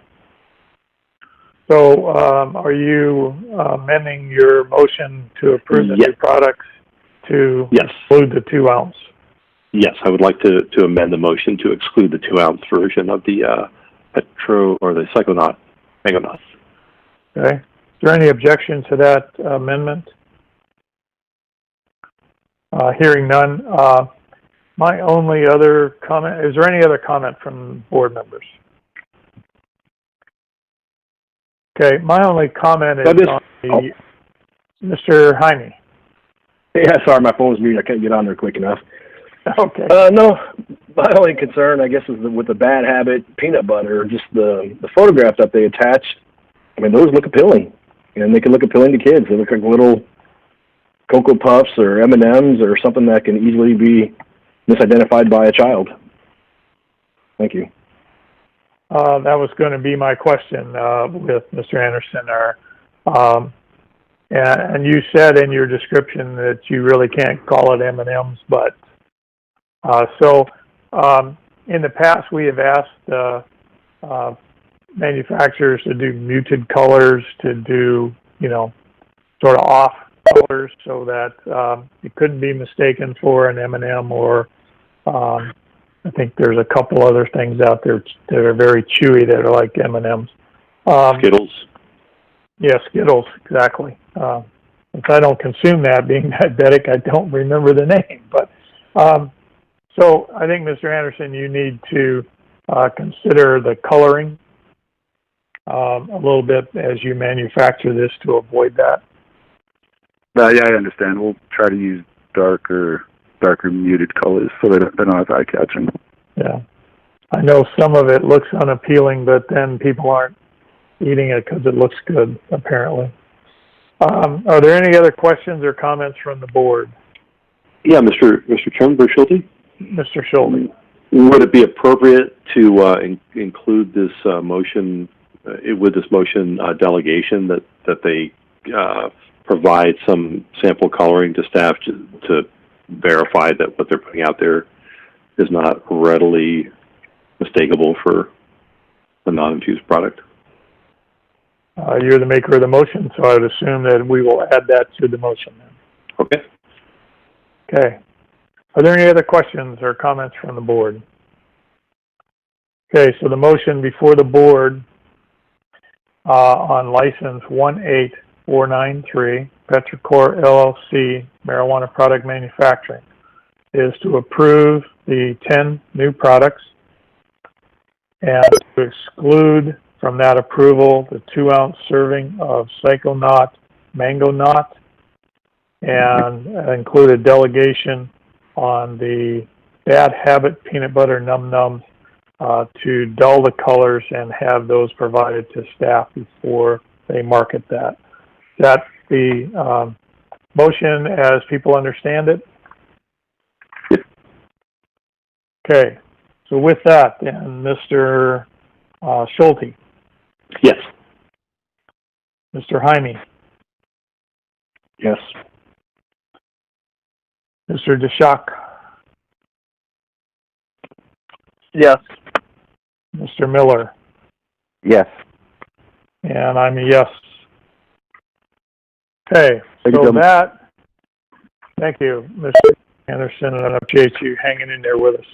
So, are you amending your motion to approve the new products to exclude the 2-ounce? Yes, I would like to amend the motion to exclude the 2-ounce version of the Petro or the Psychonaut Mangonauts. Okay. Is there any objection to that amendment? Hearing none. My only other comment, is there any other comment from board members? Okay, my only comment is on the, Mr. Jaime. Yeah, sorry, my phone was muted. I couldn't get on there quick enough. Okay. No, my only concern, I guess, is with the Bad Habit peanut butter, just the photographs that they attached. I mean, those look appealing, and they can look appealing to kids. They look like little Cocoa Puffs or M&Ms or something that can easily be misidentified by a child. Thank you. That was going to be my question with Mr. Anderson. And you said in your description that you really can't call it M&Ms, but in the past we have asked manufacturers to do muted colors, to do, sort of off colors so that it couldn't be mistaken for an M&M or I think there's a couple other things out there that are very chewy that are like M&Ms. Skittles. Yeah, Skittles, exactly. Since I don't consume that, being diabetic, I don't remember the name. But so I think, Mr. Anderson, you need to consider the coloring a little bit as you manufacture this to avoid that. Yeah, I understand. We'll try to use darker muted colors so they're not as eye-catching. Yeah. I know some of it looks unappealing, but then people aren't eating it because it looks good, apparently. Are there any other questions or comments from the board? Yeah, Mr. Chairman, Schulte? Mr. Schulte. Would it be appropriate to include this motion, with this motion delegation, that they provide some sample coloring to staff to verify that what they're putting out there is not readily mistakable for a non-infused product? You're the maker of the motion, so I would assume that we will add that to the motion then. Okay. Okay. Are there any other questions or comments from the board? Okay, so the motion before the board on license 18493, Tetra Core Llc, marijuana product manufacturing, is to approve the 10 new products and to exclude from that approval the 2-ounce serving of Psychonaut Mango Knot and include a delegation on the Bad Habit peanut butter num nums to dull the colors and have those provided to staff before they market that. Is that the motion as people understand it? Okay, so with that then, Mr. Schulte. Yes. Mr. Jaime. Yes. Mr. Deshock. Yes. Mr. Miller. Yes. And I'm a yes. Okay, Thank so you, that, thank you, Mr. Anderson, and I appreciate you hanging in there with us.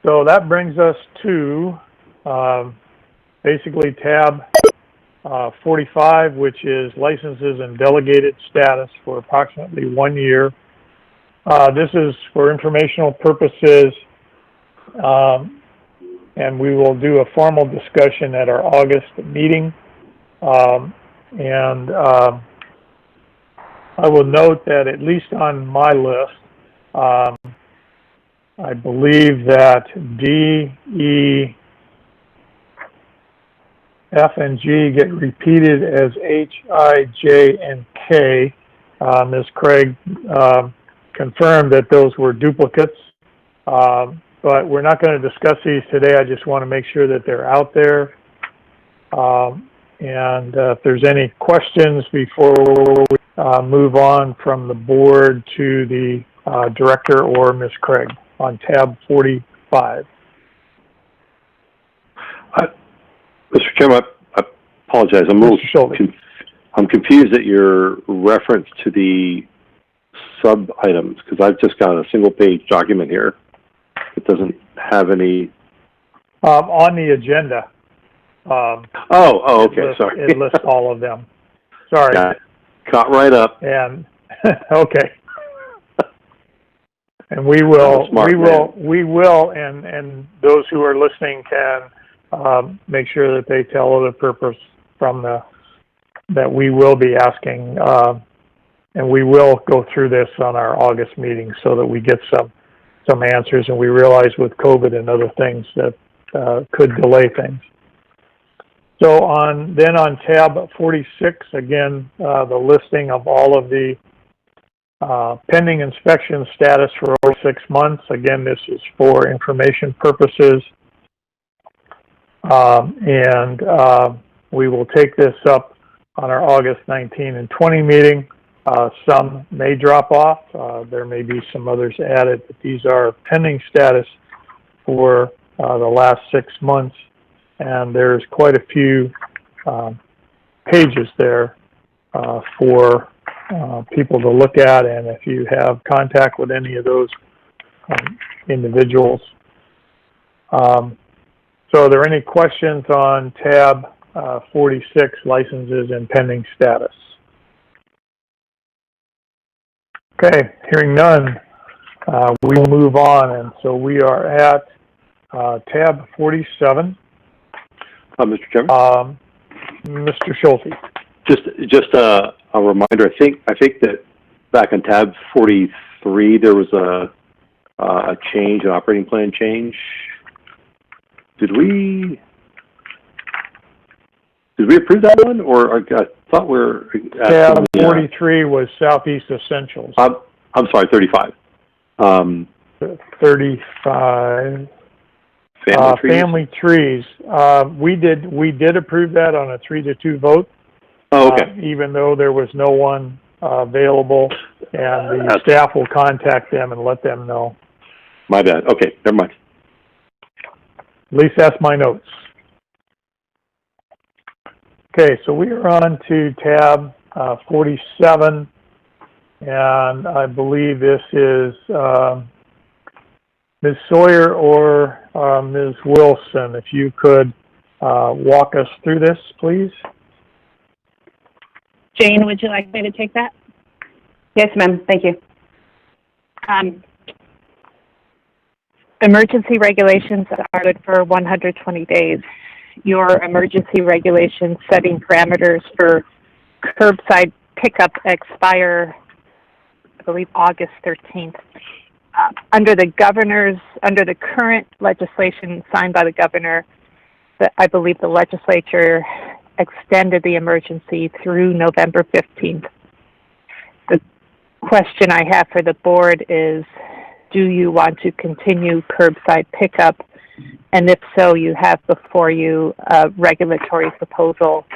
So that brings us to basically tab 45, which is licenses and delegated status for approximately 1 year. This is for informational purposes, and we will do a formal discussion at our August meeting. I will note that at least on my list, I believe that D, E, F, and G get repeated as H, I, J, and K. Ms. Craig confirmed that those were duplicates, but we're not going to discuss these today. I just want to make sure that they're out there. And if there's any questions before we move on from the board to the director or Ms. Craig on tab 45. Mr. Chairman, I apologize. I'm a little I'm confused at your reference to the sub-items, because I've just got a single-page document here. It doesn't have any... on the agenda. Okay, sorry. It lists all of them. Sorry. Got it. Caught right up. And, okay. And we will, and those who are listening can make sure that they tell the purpose from that we will be asking, and we will go through this on our August meeting so that we get some answers, and we realize with COVID and other things that could delay things. So on tab 46, again, the listing of all of the pending inspection status for over 6 months. Again, this is for information purposes. And we will take this up on our August 19 and 20 meeting. Some may drop off. There may be some others added, but these are pending status for the last 6 months. And there's quite a few pages there for people to look at. And if you have contact with any of those individuals. So are there any questions on tab 46, licenses and pending status? Okay, hearing none, we will move on. And so we are at tab 47. Mr. Chairman? Mr. Schulte. Just a reminder, I think that back on tab 43, there was a change, an operating plan change. Did we approve that one, or I thought we were tab 43 was Southeast Essentials. I'm sorry, 35. 35. Family trees. We did approve that on a 3-2 vote. Oh, okay. Even though there was no one available, and the staff will contact them and let them know. My bad. Okay, never mind. At least that's my notes. Okay, so we are on to tab 47, and I believe this is Ms. Sawyer or Ms. Wilson. If you could walk us through this, please. Jane, would you like me to take that? Yes, ma'am. Thank you. Emergency regulations are good for 120 days. Your emergency regulations setting parameters for curbside pickup expire, I believe, August 13th. Under the current legislation signed by the governor, I believe the legislature extended the emergency through November 15th. The question I have for the board is, do you want to continue curbside pickup? And if so, you have before you a regulatory proposal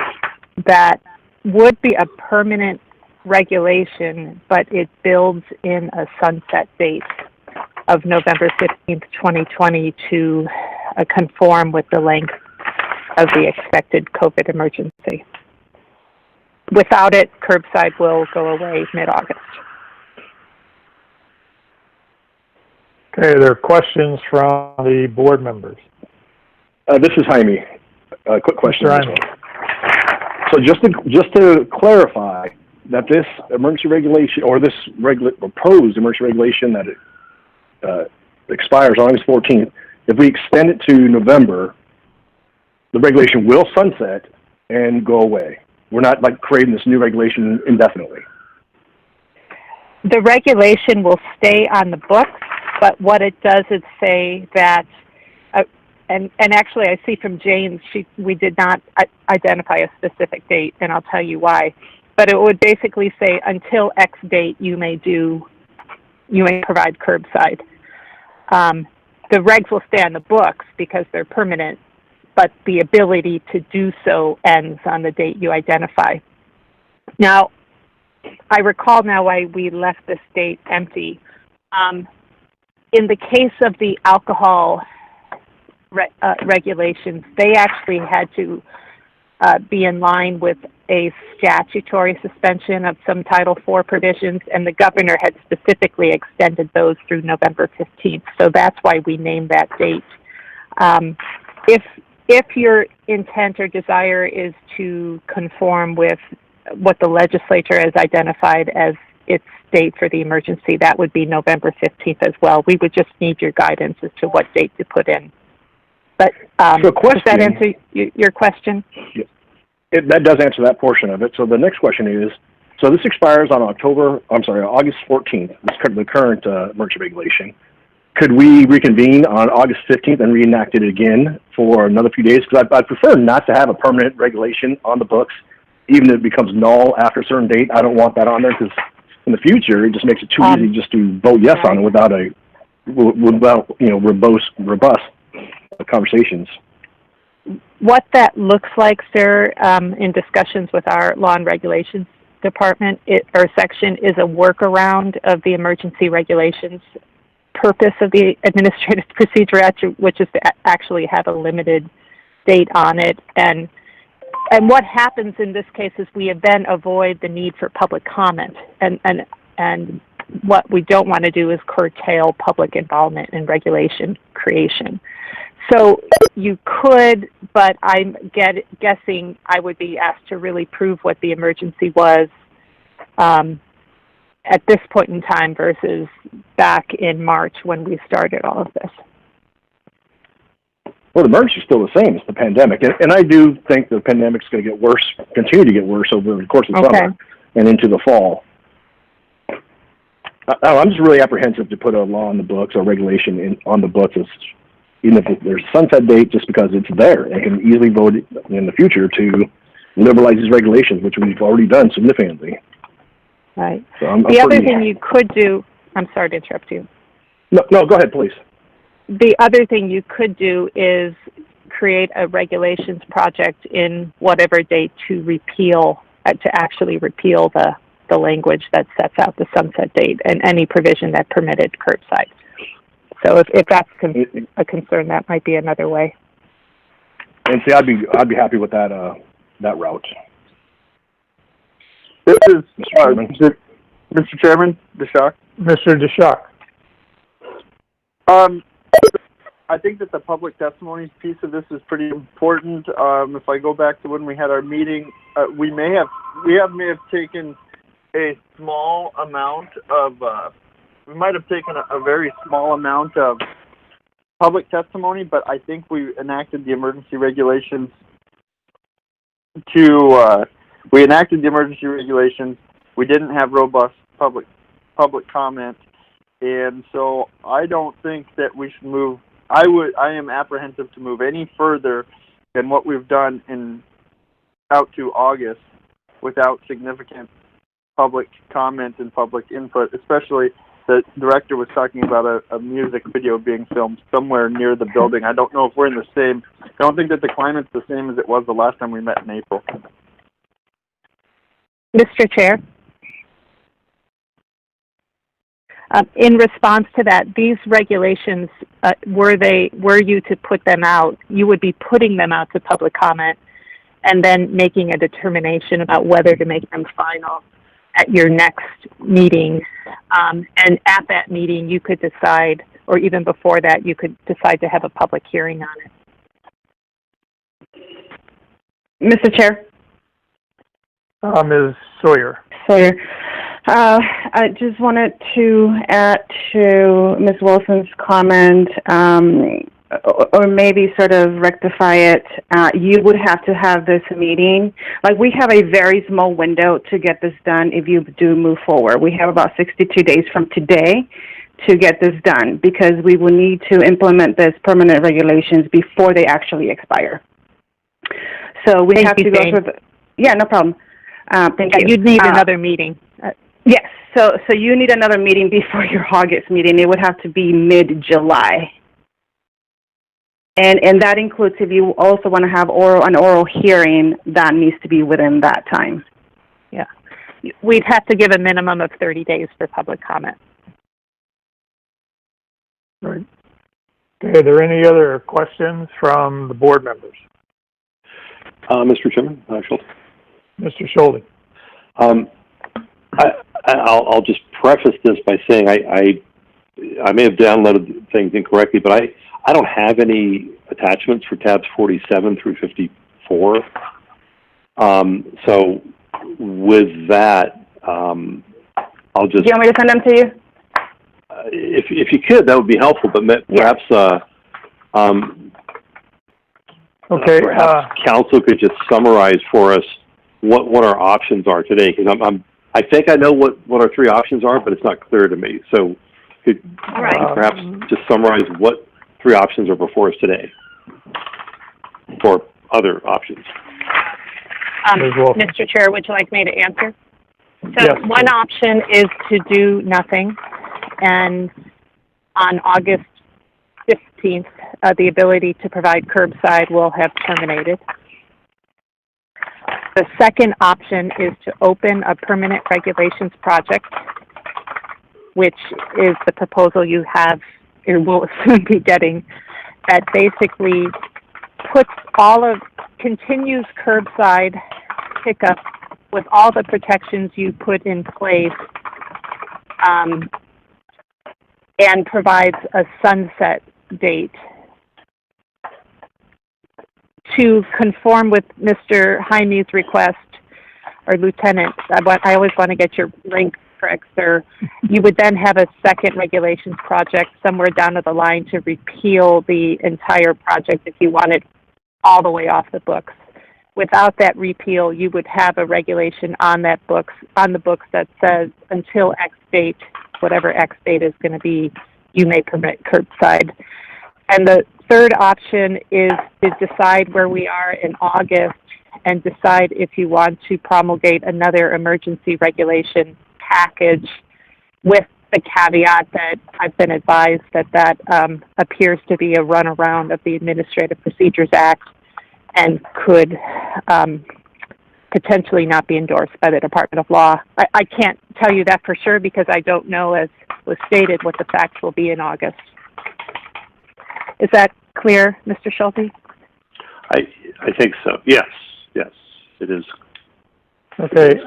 that would be a permanent regulation, but it builds in a sunset date of November 15th, 2020 to conform with the length of the expected COVID emergency. Without it, curbside will go away mid-August. Okay, there are questions from the board members. This is Jaime. Quick question. Mr. Jaime. So just to clarify that this emergency regulation, or this proposed emergency regulation that it expires August 14th, if we extend it to November, the regulation will sunset and go away. We're not like creating this new regulation indefinitely. The regulation will stay on the books, but what it does is say that, and actually I see from Jane, we did not identify a specific date, and I'll tell you why. but it would basically say until X date you may provide curbside. The regs will stay on the books because they're permanent, but the ability to do so ends on the date you identify. Now, I recall now why we left the state empty. In the case of the alcohol regulations, they actually had to be in line with a statutory suspension of some Title IV provisions, and the governor had specifically extended those through November 15th. So that's why we named that date. If your intent or desire is to conform with what the legislature has identified as its date for the emergency, that would be November 15th as well. We would just need your guidance as to what date to put in. But does that answer your question? Yeah. That does answer that portion of it. So the next question is, so this expires on August 14th, the current emergency regulation. Could we reconvene on August 15th and reenact it again for another few days? Because I'd prefer not to have a permanent regulation on the books, even if it becomes null after a certain date. I don't want that on there because in the future it just makes it too easy just to vote yes on it without robust conversations. What that looks like, sir, in discussions with our Law and Regulations Department or section, is a workaround of the emergency regulations purpose of the Administrative Procedure Act, which is to actually have a limited date on it. And what happens in this case is we then avoid the need for public comment. And what we don't want to do is curtail public involvement in regulation creation. So you could, but I'm guessing I would be asked to really prove what the emergency was at this point in time versus back in March when we started all of this. Well, the emergency is still the same. It's the pandemic. And I do think the pandemic is going to get worse, continue to get worse over the course of the summer and into the fall. I'm just really apprehensive to put a law on the books or regulation on the books, even if there's a sunset date, just because it's there. And can easily vote in the future to liberalize these regulations, which we've already done significantly. Right. So I'm the other thing you could do, I'm sorry to interrupt you. No, go ahead, please. The other thing you could do is create a regulations project in whatever date to repeal, to actually repeal the language that sets out the sunset date and any provision that permitted curbside. So if that's a concern, that might be another way. And see, I'd be happy with that route. This is Mr. Chairman, Deshock. Mr. Deshock. I think that the public testimony piece of this is pretty important. If I go back to when we had our meeting, we may have taken a small amount of. We might have taken a very small amount of public testimony, but I think we enacted the emergency regulations we enacted the emergency regulations. We didn't have robust public comment, and so I don't think that we should move. I am apprehensive to move any further than what we've done out to August without significant public comment and public input. Especially, the director was talking about a music video being filmed somewhere near the building. I don't know if we're in the same. I don't think that the climate's the same as it was the last time we met in April. Mr. Chair, in response to that, these regulations, were you to put them out, you would be putting them out to public comment and then making a determination about whether to make them final at your next meeting. And at that meeting, you could decide, or even before that, you could decide to have a public hearing on it. Mr. Chair? Ms. Sawyer. I just wanted to add to Ms. Wilson's comment, or maybe sort of rectify it. You would have to have this meeting. Like, we have a very small window to get this done if you do move forward. We have about 62 days from today to get this done because we will need to implement this permanent regulations before they actually expire. So we have to go through yeah, no problem. Thank you. You'd need another meeting. Yes, so you need another meeting before your August meeting. It would have to be mid-July. And that includes if you also want to have an oral hearing, that needs to be within that time. Yeah. We'd have to give a minimum of 30 days for public comment. Right. Okay, are there any other questions from the board members? Mr. Chairman, Schultz. Mr. Schulte. I'll just preface this by saying I may have downloaded things incorrectly, but I don't have any attachments for tabs 47 through 54. So with that, I'll just... Do you want me to send them to you? If you could, that would be helpful, but perhaps perhaps council could just summarize for us what our options are today, because I think I know what our three options are, but it's not clear to me. So could perhaps just summarize what three options are before us today for other options. Mr. Chair, would you like me to answer? So yes, one option is to do nothing, and on August 15th, the ability to provide curbside will have terminated. The second option is to open a permanent regulations project, which is the proposal you have or will soon be getting, that basically continues curbside pickup with all the protections you put in place, and provides a sunset date to conform with Mr. Jaime's request, or Lieutenant. I always want to get your rank correct, sir. You would then have a second regulations project somewhere down the line to repeal the entire project if you wanted all the way off the books. Without that repeal, you would have a regulation on the books that says until X date, whatever X date is going to be, you may permit curbside. And the third option is to decide where we are in August and decide if you want to promulgate another emergency regulation package, with the caveat that I've been advised that appears to be a runaround of the Administrative Procedures Act and could potentially not be endorsed by the Department of Law. I can't tell you that for sure because I don't know, as was stated, what the facts will be in August. Is that clear, Mr. Schulte? I think so. Yes, it is. Okay.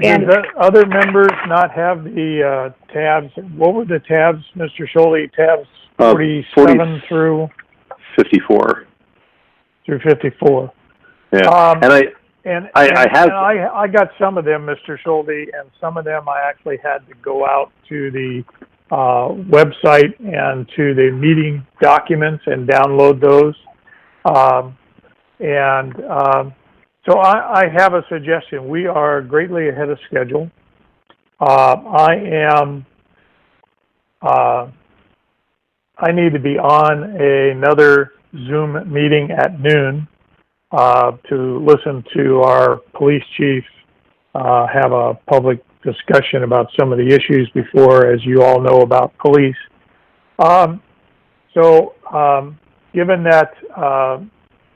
Did other members not have the tabs? What were the tabs, Mr. Schulte? Tabs 47 through 54. Through 54. Yeah. I got some of them, Mr. Schulte, and some of them I actually had to go out to the website and to the meeting documents and download those. So I have a suggestion. We are greatly ahead of schedule. I need to be on another Zoom meeting at noon to listen to our police chief have a public discussion about some of the issues before, as you all know, about police. Given that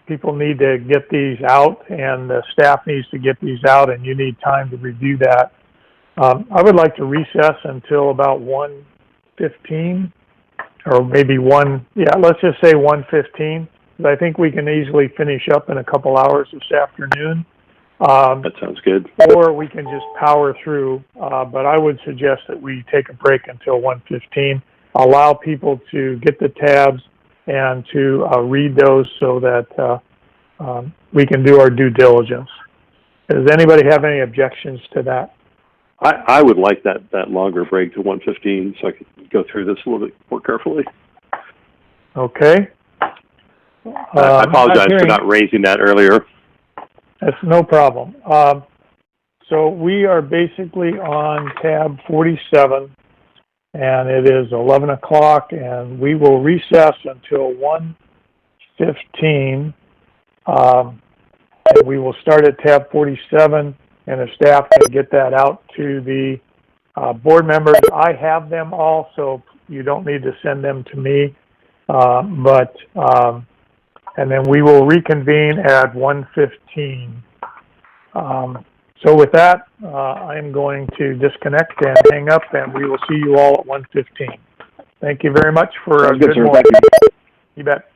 people need to get these out and the staff needs to get these out and you need time to review that, I would like to recess until about 1:15 or maybe let's just say 1:15. I think we can easily finish up in a couple hours this afternoon. That sounds good. Or we can just power through, but I would suggest that we take a break until 1:15, allow people to get the tabs and to read those so that we can do our due diligence. Does anybody have any objections to that? I would like that longer break to 1:15 so I could go through this a little bit more carefully. Okay. I apologize for not raising that earlier. That's no problem. So we are basically on tab 47, and it is 11 o'clock, and we will recess until 1:15. And we will start at tab 47 and the staff can get that out to the board members. I have them all, so you don't need to send them to me. And then we will reconvene at 1:15. So with that, I'm going to disconnect and hang up, and we will see you all at 1:15. Thank you very much for a good morning. Thank you. You bet.